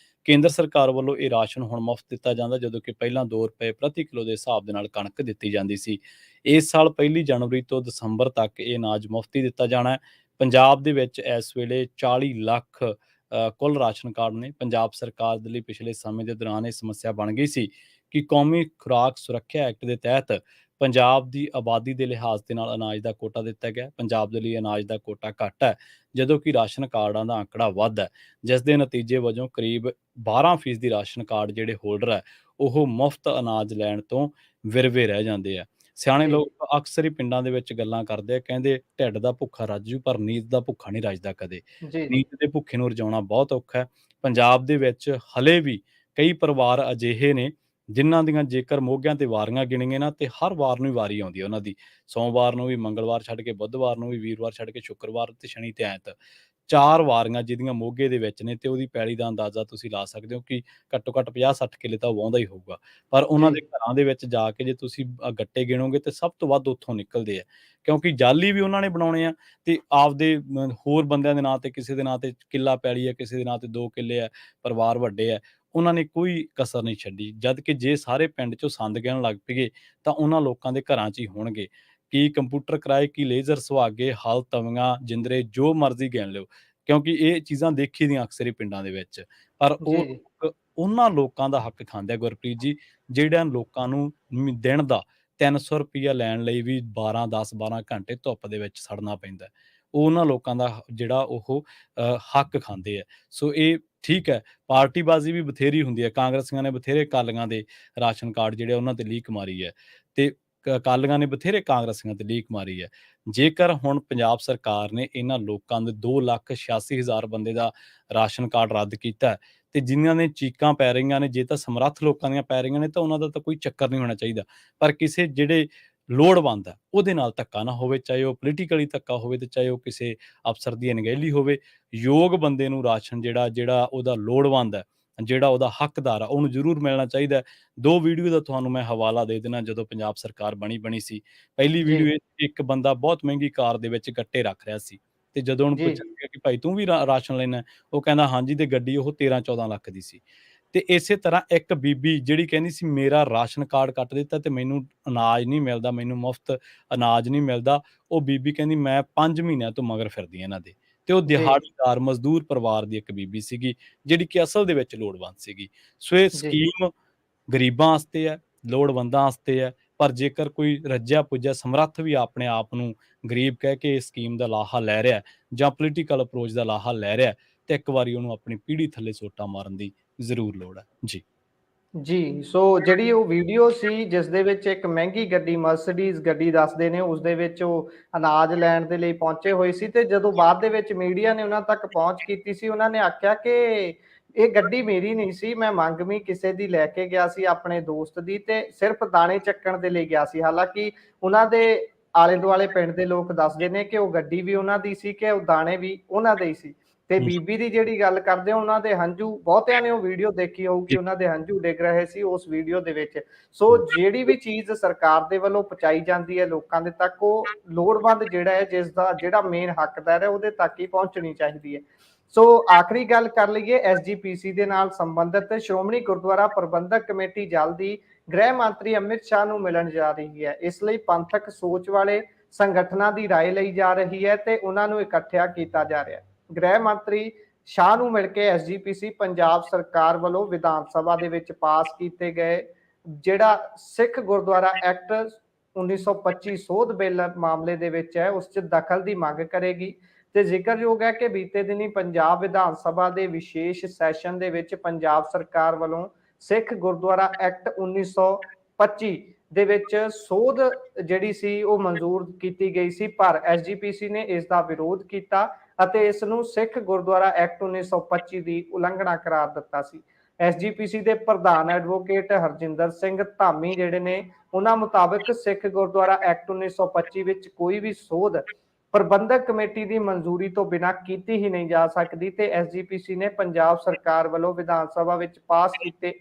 ਕੇਂਦਰ ਸਰਕਾਰ ਵੱਲੋਂ ਇਹ ਰਾਸ਼ਨ ਹੁਣ ਮੁਫਤ ਦਿੱਤਾ ਜਾਂਦਾ ਜਦੋਂ ਕਿ ਪਹਿਲਾਂ 2 ਰੁਪਏ ਪ੍ਰਤੀ ਕਿਲੋ ਦੇ ਹਿਸਾਬ ਦੇ ਨਾਲ ਕਣਕ ਦਿੱਤੀ ਜਾਂਦੀ ਸੀ। ਇਸ ਸਾਲ 1 ਜਨਵਰੀ ਤੋਂ ਦਸੰਬਰ ਤੱਕ ਇਹ ਅਨਾਜ ਮੁਫਤ ਹੀ ਦਿੱਤਾ ਜਾਣਾ ਹੈ। ਪੰਜਾਬ ਦੇ ਵਿੱਚ ਇਸ ਵੇਲੇ 40 ਲੱਖ ਕੁੱਲ ਰਾਸ਼ਨ ਕਾਰਡ ਨੇ। ਪੰਜਾਬ ਸਰਕਾਰ ਦੇ ਲਈ ਪਿਛਲੇ ਸਮੇਂ ਦੇ ਦੌਰਾਨ ਇਹ ਸਮੱਸਿਆ ਬਣ ਗਈ ਸੀ ਕਿ ਕੌਮੀ ਖੁਰਾਕ ਸੁਰੱਖਿਆ ਐਕਟ ਦੇ ਤਹਿਤ ਪੰਜਾਬ ਦੀ ਆਬਾਦੀ ਦੇ ਲਿਹਾਜ਼ ਦੇ ਨਾਲ ਅਨਾਜ ਦਾ ਕੋਟਾ ਦਿੱਤਾ ਗਿਆ। ਪੰਜਾਬ ਦੇ ਲਈ ਅਨਾਜ ਦਾ ਕੋਟਾ ਘੱਟ ਹੈ ਜਦੋਂ ਕਿ ਰਾਸ਼ਨ ਕਾਰਡਾਂ ਦਾ ਅੰਕੜਾ ਵੱਧ ਹੈ, ਜਿਸ ਦੇ ਨਤੀਜੇ ਵਜੋਂ ਕਰੀਬ 12% ਰਾਸ਼ਨ ਕਾਰਡ ਜਿਹੜੇ ਹੋਲਡਰ ਹੈ ਉਹ ਮੁਫਤ ਅਨਾਜ ਲੈਣ ਤੋਂ ਵਿਰਵੇ ਰਹਿ ਜਾਂਦੇ ਆ। ਸਿਆਣੇ ਲੋਕ ਅਕਸਰ ਹੀ ਪਿੰਡਾਂ ਦੇ ਵਿੱਚ ਗੱਲਾਂ ਕਰਦੇ ਆ, ਕਹਿੰਦੇ ਢਿੱਡ ਦਾ ਭੁੱਖਾ ਰੱਜੂ ਪਰ ਨੀਤ ਦਾ ਭੁੱਖਾ ਨਹੀਂ ਰੱਜਦਾ ਕਦੇ। ਨੀਤ ਦੇ ਭੁੱਖੇ ਨੂੰ ਰਜਾਉਣਾ ਬਹੁਤ ਔਖਾ ਹੈ। ਪੰਜਾਬ ਦੇ ਵਿੱਚ ਹਲੇ ਵੀ ਕਈ ਪਰਿਵਾਰ ਅਜਿਹੇ ਨੇ ਜਿਨ੍ਹਾਂ ਦੀਆਂ ਜੇਕਰ ਮੋਢਿਆਂ ਤੇ ਵਾਰੀਆਂ ਗਿਣੀਏ ਨਾ ਤੇ ਹਰ ਵਾਰ ਨੂੰ ਹੀ ਵਾਰੀ ਆਉਂਦੀ ਹੈ ਉਹਨਾਂ ਦੀ। ਸੋਮਵਾਰ ਨੂੰ ਵੀ, ਮੰਗਲਵਾਰ ਛੱਡ ਕੇ ਬੁੱਧਵਾਰ ਨੂੰ ਵੀ, ਵੀਰਵਾਰ ਛੱਡ ਕੇ ਸ਼ੁੱਕਰਵਾਰ ਤੇ ਸ਼ਨੀ ਤੇ ਐਤ 4 ਵਾਰੀਆਂ ਜਿਹਦੀਆਂ ਮੋਗੇ ਦੇ ਵਿੱਚ ਨੇ ਤੇ ਉਹਦੀ ਪੈਲੀ ਦਾ ਅੰਦਾਜ਼ਾ ਤੁਸੀਂ ਲਾ ਸਕਦੇ ਹੋ ਕਿ ਘੱਟੋ ਘੱਟ 50-60 ਕਿੱਲੇ ਤਾਂ ਵਾਹੁੰਦਾ ਹੀ ਹੋਊਗਾ। ਪਰ ਉਹਨਾਂ ਦੇ ਘਰਾਂ ਦੇ ਵਿੱਚ ਜਾ ਕੇ ਜੇ ਤੁਸੀਂ ਗੱਟੇ ਗਿਣੋਗੇ ਤੇ ਸਭ ਤੋਂ ਵੱਧ ਉੱਥੋਂ ਨਿਕਲਦੇ ਆ ਕਿਉਂਕਿ ਜਾਲੀ ਵੀ ਉਹਨਾਂ ਨੇ ਬਣਾਉਣੇ ਆ ਤੇ ਆਪਦੇ ਹੋਰ ਬੰਦਿਆਂ ਦੇ ਨਾਂ ਤੇ, ਕਿਸੇ ਦੇ ਨਾਂ ਤੇ ਕਿੱਲਾ ਪੈਲੀ ਹੈ, ਕਿਸੇ ਦੇ ਨਾਂ ਤੇ 2 ਕਿੱਲੇ ਆ, ਪਰਿਵਾਰ ਵੱਡੇ ਆ, ਉਹਨਾਂ ਨੇ ਕੋਈ ਕਸਰ ਨਹੀਂ ਛੱਡੀ। ਜਦ ਕਿ ਜੇ ਸਾਰੇ ਪਿੰਡ 'ਚੋਂ ਸੰਦ ਗਿਣਨ ਲੱਗ ਪਈਏ ਤਾਂ ਉਹਨਾਂ ਲੋਕਾਂ ਦੇ ਘਰਾਂ 'ਚ ਹੀ ਹੋਣਗੇ। ਕੀ ਕੰਪਿਊਟਰ ਕਰਾਏ, ਕੀ ਲੇਜ਼ਰ ਸੁਹਾਗੇ, ਹਲ, ਤਵੀਆਂ, ਜਿੰਦਰੇ ਜੋ ਮਰਜ਼ੀ ਗਿਣ ਲਿਓ ਕਿਉਂਕਿ ਇਹ ਚੀਜ਼ਾਂ ਦੇਖੀ ਦੀਆਂ ਅਕਸਰ ਹੀ ਪਿੰਡਾਂ ਦੇ ਵਿੱਚ। ਪਰ ਉਹ ਉਹਨਾਂ ਲੋਕਾਂ ਦਾ ਹੱਕ ਖਾਂਦੇ ਆ ਗੁਰਪ੍ਰੀਤ ਜੀ, ਜਿਹੜਿਆਂ ਲੋਕਾਂ ਨੂੰ ਦਿਨ ਦਾ 300 ਰੁਪਈਆ ਲੈਣ ਲਈ ਵੀ 10-12 ਘੰਟੇ ਧੁੱਪ ਦੇ ਵਿੱਚ ਸੜਨਾ ਪੈਂਦਾ। ਉਹ ਉਹਨਾਂ ਲੋਕਾਂ ਦਾ ਜਿਹੜਾ ਉਹ ਹੱਕ ਖਾਂਦੇ ਆ। ਸੋ ਇਹ ਠੀਕ ਹੈ, ਪਾਰਟੀਬਾਜ਼ੀ ਵੀ ਬਥੇਰੀ ਹੁੰਦੀ ਹੈ। ਕਾਂਗਰਸੀਆਂ ਨੇ ਬਥੇਰੇ ਅਕਾਲੀਆਂ ਦੇ ਰਾਸ਼ਨ ਕਾਰਡ ਜਿਹੜੇ ਉਹਨਾਂ ਤੇ ਲੀਕ ਮਾਰੀ ਹੈ ਤੇ ਅਕਾਲੀਆਂ ਨੇ ਬਥੇਰੇ ਕਾਂਗਰਸੀਆਂ ਤੇ ਲੀਕ ਮਾਰੀ ਹੈ। ਜੇਕਰ ਹੁਣ ਪੰਜਾਬ ਸਰਕਾਰ ਨੇ ਇਹਨਾਂ ਲੋਕਾਂ ਦੇ 2,86,000 ਬੰਦੇ ਦਾ ਰਾਸ਼ਨ ਕਾਰਡ ਰੱਦ ਕੀਤਾ ਤੇ ਜਿਨ੍ਹਾਂ ਨੇ ਚੀਕਾਂ ਪੈ ਰਹੀਆਂ ਨੇ, ਜੇ ਤਾਂ ਸਮਰੱਥ ਲੋਕਾਂ ਦੀਆਂ ਪੈ ਰਹੀਆਂ ਨੇ ਤਾਂ ਉਹਨਾਂ ਦਾ ਤਾਂ ਕੋਈ ਚੱਕਰ ਨਹੀਂ ਹੋਣਾ ਚਾਹੀਦਾ। ਪਰ ਕਿਸੇ ਜਿਹੜੇ ਲੋੜਵੰਦ ਹੈ ਉਹਦੇ ਨਾਲ ਧੱਕਾ ਨਾ ਹੋਵੇ, ਚਾਹੇ ਉਹ ਪੋਲੀਟੀਕਲੀ ਧੱਕਾ ਹੋਵੇ ਤੇ ਚਾਹੇ ਉਹ ਕਿਸੇ ਅਫਸਰ ਦੀ ਅਣਗਹਿਲੀ ਹੋਵੇ। ਯੋਗ ਬੰਦੇ ਨੂੰ ਰਾਸ਼ਨ ਜਿਹੜਾ ਉਹਦਾ ਲੋੜਵੰਦ ਹੈ, ਜਿਹੜਾ ਉਹਦਾ ਹੱਕਦਾਰ ਆ, ਉਹਨੂੰ ਜ਼ਰੂਰ ਮਿਲਣਾ ਚਾਹੀਦਾ। 2 ਵੀਡੀਓ ਦਾ ਤੁਹਾਨੂੰ ਮੈਂ ਹਵਾਲਾ ਦੇ ਦੇਣਾ। ਜਦੋਂ ਪੰਜਾਬ ਸਰਕਾਰ ਬਣੀ ਸੀ, ਪਹਿਲੀ ਵੀਡੀਓ ਇੱਕ ਬੰਦਾ ਬਹੁਤ ਮਹਿੰਗੀ ਕਾਰ ਦੇ ਵਿੱਚ ਗੱਟੇ ਰੱਖ ਰਿਹਾ ਸੀ ਤੇ ਜਦੋਂ ਉਹਨੂੰ ਪੁੱਛਿਆ ਗਿਆ ਕਿ ਭਾਈ ਤੂੰ ਵੀ ਰਾਸ਼ਨ ਲੈਣਾ, ਉਹ ਕਹਿੰਦਾ ਹਾਂਜੀ ਤੇ ਗੱਡੀ ਉਹ 13-14 ਲੱਖ ਦੀ ਸੀ। ਤੇ ਇਸੇ ਤਰ੍ਹਾਂ ਇੱਕ ਬੀਬੀ ਜਿਹੜੀ ਕਹਿੰਦੀ ਸੀ ਮੇਰਾ ਰਾਸ਼ਨ ਕਾਰਡ ਕੱਟ ਦਿੱਤਾ ਤੇ ਮੈਨੂੰ ਅਨਾਜ ਨਹੀਂ ਮਿਲਦਾ, ਮੈਨੂੰ ਮੁਫਤ ਅਨਾਜ ਨਹੀਂ ਮਿਲਦਾ। ਉਹ ਬੀਬੀ ਕਹਿੰਦੀ ਮੈਂ 5 ਮਹੀਨਿਆਂ ਤੋਂ ਮਗਰ ਫਿਰਦੀ ਇਹਨਾਂ ਦੇ। ਤੇ ਉਹ ਦਿਹਾੜੀਦਾਰ ਮਜ਼ਦੂਰ ਪਰਿਵਾਰ ਦੀ ਇੱਕ ਬੀਬੀ ਸੀਗੀ ਜਿਹੜੀ ਕਿ ਅਸਲ ਦੇ ਵਿੱਚ ਲੋੜਵੰਦ ਸੀਗੀ। ਸੋ ਇਹ ਸਕੀਮ ਗਰੀਬਾਂ ਵਾਸਤੇ ਹੈ, ਲੋੜਵੰਦਾਂ ਵਾਸਤੇ ਹੈ। ਪਰ ਜੇਕਰ ਕੋਈ ਰੱਜਿਆ ਪੁੱਜਿਆ ਸਮਰੱਥ ਵੀ ਆਪਣੇ ਆਪ ਨੂੰ ਗਰੀਬ ਕਹਿ ਕੇ ਇਸ ਸਕੀਮ ਦਾ ਲਾਹਾ ਲੈ ਰਿਹਾ ਜਾਂ ਪੋਲੀਟੀਕਲ ਅਪਰੋਚ ਦਾ ਲਾਹਾ ਲੈ ਰਿਹਾ ਤੇ ਇੱਕ ਵਾਰੀ ਉਹਨੂੰ ਆਪਣੀ ਪੀੜ੍ਹੀ ਥੱਲੇ ਸੋਟਾ ਮਾਰਨ ਦੀ ਜ਼ਰੂਰ ਲੋੜ ਹੈ। ਜੀ, ਸੋ ਜਿਹੜੀ ਉਹ ਵੀਡੀਓ ਸੀ ਜਿਸ ਦੇ ਵਿੱਚ ਇੱਕ ਮਹਿੰਗੀ ਗੱਡੀ, ਮਰਸੀਡੀਜ਼ ਗੱਡੀ ਦੱਸਦੇ ਨੇ, ਉਸ ਦੇ ਵਿੱਚ ਉਹ ਅਨਾਜ ਲੈਣ ਦੇ ਲਈ ਪਹੁੰਚੇ ਹੋਏ ਸੀ ਤੇ ਜਦੋਂ ਬਾਅਦ ਦੇ ਵਿੱਚ ਮੀਡੀਆ ਨੇ ਉਹਨਾਂ ਤੱਕ ਪਹੁੰਚ ਕੀਤੀ ਸੀ, ਉਹਨਾਂ ਨੇ ਆਖਿਆ ਕਿ ਇਹ ਗੱਡੀ ਮੇਰੀ ਨਹੀਂ ਸੀ, ਮੈਂ ਮੰਗਵੀਂ ਕਿਸੇ ਦੀ ਲੈ ਕੇ ਗਿਆ ਸੀ, ਆਪਣੇ ਦੋਸਤ ਦੀ, ਤੇ ਸਿਰਫ ਦਾਣੇ ਚੱਕਣ ਦੇ ਲਈ ਗਿਆ ਸੀ। ਹਾਲਾਂਕਿ ਉਹਨਾਂ ਦੇ ਆਲੇ ਦੁਆਲੇ ਪਿੰਡ ਦੇ ਲੋਕ ਦੱਸਦੇ ਨੇ ਕਿ ਉਹ ਗੱਡੀ ਵੀ ਉਹਨਾਂ ਦੀ ਸੀ ਕਿ ਉਹ ਦਾਣੇ ਵੀ ਉਹਨਾਂ ਦੇ ਹੀ ਸੀ। ਤੇ ਬੀਬੀ ਦੀ ਜਿਹੜੀ ਗੱਲ ਕਰਦੇ ਆ, ਉਹਨਾਂ ਦੇ ਹੰਝੂ, ਬਹੁਤਿਆਂ ਨੇ ਉਹ ਵੀਡੀਓ ਦੇਖੀ ਹੋਊਗੀ, ਉਹਨਾਂ ਦੇ ਹੰਝੂ ਡਿੱਗ ਰਹੇ ਸੀ ਉਸ ਵੀਡੀਓ ਦੇ ਵਿੱਚ। ਸੋ ਜਿਹੜੀ ਵੀ ਚੀਜ਼ ਸਰਕਾਰ ਦੇ ਵੱਲੋਂ ਪਹੁੰਚਾਈ ਜਾਂਦੀ ਹੈ ਲੋਕਾਂ ਦੇ ਤੱਕ, ਉਹ ਲੋੜਵੰਦ ਜਿਹੜਾ ਹੈ, ਜਿਸ ਦਾ ਜਿਹੜਾ ਮੇਨ ਹੱਕਦਾਰ ਹੈ, ਉਹਦੇ ਤੱਕ ਹੀ ਪਹੁੰਚਣੀ ਚਾਹੀਦੀ ਹੈ। ਸੋ ਆਖਰੀ ਗੱਲ ਕਰ ਲਈਏ ਐਸਜੀਪੀਸੀ ਦੇ ਨਾਲ ਸੰਬੰਧਿਤ, ਸ਼੍ਰੋਮਣੀ ਗੁਰਦੁਆਰਾ ਪ੍ਰਬੰਧਕ ਕਮੇਟੀ ਜਲਦੀ ਗ੍ਰਹਿ ਮੰਤਰੀ ਅਮਿਤ ਸ਼ਾਹ ਨੂੰ ਮਿਲਣ ਜਾ ਰਹੀ ਹੈ। ਇਸ ਲਈ ਪੰਥਕ ਸੋਚ ਵਾਲੇ ਸੰਗਠਨਾਂ ਦੀ ਰਾਏ ਲਈ ਜਾ ਰਹੀ ਹੈ ਤੇ ਉਹਨਾਂ ਨੂੰ ਇਕੱਠਿਆ ਕੀਤਾ ਜਾ ਰਿਹਾ ਹੈ। ਗ੍ਰਹਿ ਮੰਤਰੀ ਸ਼ਾਹ ਨੂੰ ਮਿਲ ਕੇ ਐਸਜੀਪੀਸੀ ਪੰਜਾਬ ਸਰਕਾਰ ਵੱਲੋਂ ਵਿਧਾਨ ਸਭਾ ਦੇ ਵਿੱਚ ਪਾਸ ਕੀਤੇ ਗਏ ਜਿਹੜਾ ਸਿੱਖ ਗੁਰਦੁਆਰਾ ਐਕਟ 1925 ਸੋਧ ਬਿੱਲ ਮਾਮਲੇ ਦੇ ਵਿੱਚ ਹੈ, ਉਸ 'ਚ ਦਖਲ ਦੀ ਮੰਗ ਕਰੇਗੀ। ਤੇ ਜ਼ਿਕਰਯੋਗ ਹੈ ਕਿ ਬੀਤੇ ਦਿਨੀ ਪੰਜਾਬ ਵਿਧਾਨ ਸਭਾ ਦੇ ਵਿਸ਼ੇਸ਼ ਸੈਸ਼ਨ ਦੇ ਵਿੱਚ ਪੰਜਾਬ ਸਰਕਾਰ ਵੱਲੋਂ ਸਿੱਖ ਗੁਰਦੁਆਰਾ ਐਕਟ 1925 ਦੇ ਵਿੱਚ ਸੋਧ ਜਿਹੜੀ ਸੀ ਉਹ ਮਨਜ਼ੂਰ ਕੀਤੀ ਗਈ ਸੀ, ਪਰ ਐਸਜੀਪੀਸੀ ਨੇ ਇਸ ਦਾ ਵਿਰੋਧ ਕੀਤਾ ਅਤੇ ਇਸ ਨੂੰ ਸਿੱਖ ਗੁਰਦੁਆਰਾ ਐਕਟ 1925 ਦੀ ਉਲੰਘਣਾ ਕਰਾਰ ਦਿੱਤਾ ਸੀ। ਐਸਜੀਪੀਸੀ ਦੇ ਪ੍ਰਧਾਨ ਐਡਵੋਕੇਟ ਹਰਜਿੰਦਰ ਸਿੰਘ ਧਾਮੀ ਜਿਹੜੇ ਨੇ, ਉਹਨਾਂ ਮੁਤਾਬਕ ਸਿੱਖ ਗੁਰਦੁਆਰਾ ਐਕਟ 1925 ਵਿੱਚ ਕੋਈ ਵੀ ਸੋਧ ਪ੍ਰਬੰਧਕ ਕਮੇਟੀ ਦੀ ਮਨਜ਼ੂਰੀ ਤੋਂ ਬਿਨਾਂ ਕੀਤੀ ਹੀ ਨਹੀਂ ਜਾ ਸਕਦੀ ਤੇ ਐਸਜੀਪੀਸੀ ਨੇ ਪੰਜਾਬ ਸਰਕਾਰ ਵੱਲੋਂ ਵਿਧਾਨ ਸਭਾ ਵਿੱਚ ਪਾਸ ਕੀਤੇ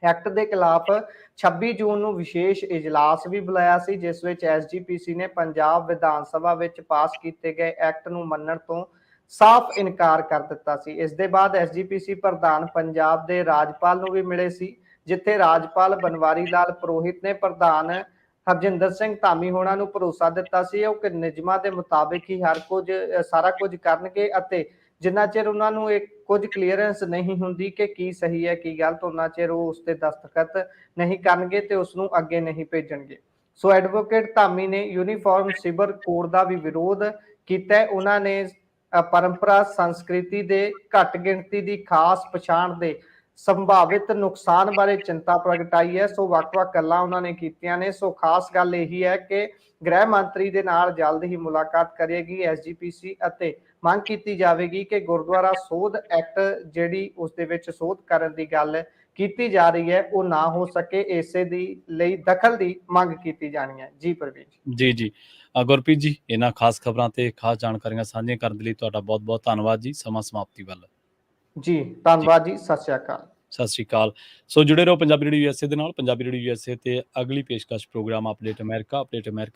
ਐਕਟ ਦੇ ਖਿਲਾਫ 26 ਜੂਨ ਨੂੰ ਵਿਸ਼ੇਸ਼ ਇਜਲਾਸ ਵੀ ਬੁਲਾਇਆ ਸੀ, ਜਿਸ ਵਿੱਚ ਐਸਜੀਪੀਸੀ ਨੇ ਪੰਜਾਬ ਵਿਧਾਨ ਸਭਾ ਵਿੱਚ ਪਾਸ ਕੀਤੇ ਗਏ ਐਕਟ ਨੂੰ ਮੰਨਣ ਤੋਂ ਸਾਫ਼ ਇਨਕਾਰ ਕਰ ਦਿੱਤਾ ਸੀ। ਇਸ ਦੇ ਬਾਅਦ ਐਸਜੀਪੀਸੀ ਪ੍ਰਧਾਨ ਪੰਜਾਬ ਦੇ ਰਾਜਪਾਲ ਨੂੰ ਵੀ ਮਿਲੇ ਸੀ, ਜਿੱਥੇ ਰਾਜਪਾਲ ਬਨਵਾਰੀ ਲਾਲ ਪੁਰੋਹਿਤ ਨੇ ਪ੍ਰਧਾਨ ਹਰਜਿੰਦਰ ਸਿੰਘ ਧਾਮੀ ਹੋਣਾ ਨੂੰ ਭਰੋਸਾ ਦਿੱਤਾ ਸੀ ਉਹ ਕਿ ਨਿਯਮਾਂ ਦੇ ਮੁਤਾਬਿਕ ਹੀ ਸਾਰਾ ਕੁਝ ਕਰਨਗੇ ਅਤੇ ਜਿੰਨਾ ਚਿਰ ਉਹਨਾਂ ਨੂੰ ਇੱਕ ਕੁਝ ਕਲੀਅਰੈਂਸ ਨਹੀਂ ਹੁੰਦੀ ਕਿ ਕੀ ਸਹੀ ਹੈ ਕੀ ਗਲਤ, ਉਹਨਾਂ ਚਿਰ ਉਹ ਉਸ ਤੇ ਦਸਤਖਤ ਨਹੀਂ ਕਰਨਗੇ ਤੇ ਉਸ ਨੂੰ ਅੱਗੇ ਨਹੀਂ ਭੇਜਣਗੇ। ਸੋ ਐਡਵੋਕੇਟ ਧਾਮੀ ਨੇ ਯੂਨੀਫਾਰਮ ਸਿਵਲ ਕੋਡ ਦਾ ਵੀ ਵਿਰੋਧ ਕੀਤਾ। ਉਹਨਾਂ ਨੇ ਪਰੰਪਰਾ ਸੰਸਕ੍ਰਿਤੀ ਦੇ ਘੱਟ ਗਿਣਤੀ ਦੀ ਖਾਸ ਪਛਾਣ ਦੇ ਸੰਭਾਵਿਤ ਨੁਕਸਾਨ ਬਾਰੇ ਚਿੰਤਾ ਪ੍ਰਗਟਾਈ ਹੈ। ਸੋ ਵੱਖ-ਵੱਖ ਗੱਲਾਂ ਉਹਨਾਂ ਨੇ ਕੀਤੀਆਂ ਨੇ। ਸੋ ਖਾਸ ਗੱਲ ਇਹੀ ਹੈ ਕਿ ਗ੍ਰਹਿ ਮੰਤਰੀ ਦੇ ਨਾਲ ਜਲਦ ਹੀ ਮੁਲਾਕਾਤ ਕਰੇਗੀ ਐਸਜੀਪੀਸੀ ਅਤੇ ਮੰਗ ਕੀਤੀ ਜਾਵੇਗੀ ਕਿ ਗੁਰਦੁਆਰਾ ਸੋਧ ਐਕਟ ਜਿਹੜੀ ਉਸ ਦੇ ਵਿੱਚ ਸੋਧ ਕਰਨ ਦੀ ਗੱਲ ਕੀਤੀ ਜਾ ਰਹੀ ਹੈ ਉਹ ਨਾ ਹੋ ਸਕੇ, ਇਸੇ ਦੀ ਲਈ ਦਖਲ ਦੀ ਮੰਗ ਕੀਤੀ ਜਾਣੀ ਹੈ। ਜੀ ਪ੍ਰਵੀਨ ਜੀ ਗੁਰਪ੍ਰੀਤ ਜੀ, ਇਹਨਾਂ ਖਾਸ ਖਬਰਾਂ ਤੇ ਖਾਸ ਜਾਣਕਾਰੀਆਂ ਸਾਂਝੀਆਂ ਕਰਨ ਦੇ ਲਈ ਤੁਹਾਡਾ ਬਹੁਤ-ਬਹੁਤ ਧੰਨਵਾਦ ਜੀ। ਸਮਾਂ ਸਮਾਪਤੀ ਵੱਲ ਜੀ, ਧੰਨਵਾਦ ਜੀ, ਸਤਿ ਸ਼੍ਰੀ ਅਕਾਲ। ਸਤਿ ਸ਼੍ਰੀ ਅਕਾਲ। ਸੋ ਜੁੜੇ ਰਹੋ ਪੰਜਾਬੀ ਰੇਡੀਓ USA ਦੇ ਨਾਲ। ਪੰਜਾਬੀ ਰੇਡੀਓ USA ਤੇ ਅਗਲੀ ਪੇਸ਼ਕਸ਼ ਪ੍ਰੋਗਰਾਮ ਅਪਡੇਟ ਅਮਰੀਕਾ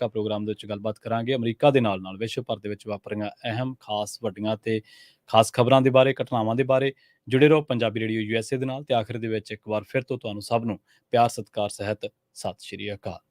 ਪ੍ਰੋਗਰਾਮ ਦੇ ਵਿੱਚ ਗੱਲਬਾਤ ਕਰਾਂਗੇ ਅਮਰੀਕਾ ਦੇ ਨਾਲ ਵਿਸ਼ਵ ਭਰ ਦੇ ਵਿੱਚ ਵਾਪਰ ਰਹੀਆਂ ਅਹਿਮ ਖਾਸ ਵੱਡੀਆਂ ਤੇ ਖਾਸ ਖਬਰਾਂ ਦੇ ਬਾਰੇ, ਘਟਨਾਵਾਂ ਦੇ ਬਾਰੇ। ਜੁੜੇ ਰਹੋ ਪੰਜਾਬੀ ਰੇਡੀਓ USA ਦੇ ਨਾਲ ਤੇ ਆਖਿਰ ਦੇ ਵਿੱਚ ਇੱਕ ਵਾਰ ਫਿਰ ਤੋਂ ਤੁਹਾਨੂੰ ਸਭ ਨੂੰ ਪਿਆਰ ਸਤਿਕਾਰ ਸਹਿਤ ਸਤਿ ਸ਼੍ਰੀ ਅਕਾਲ।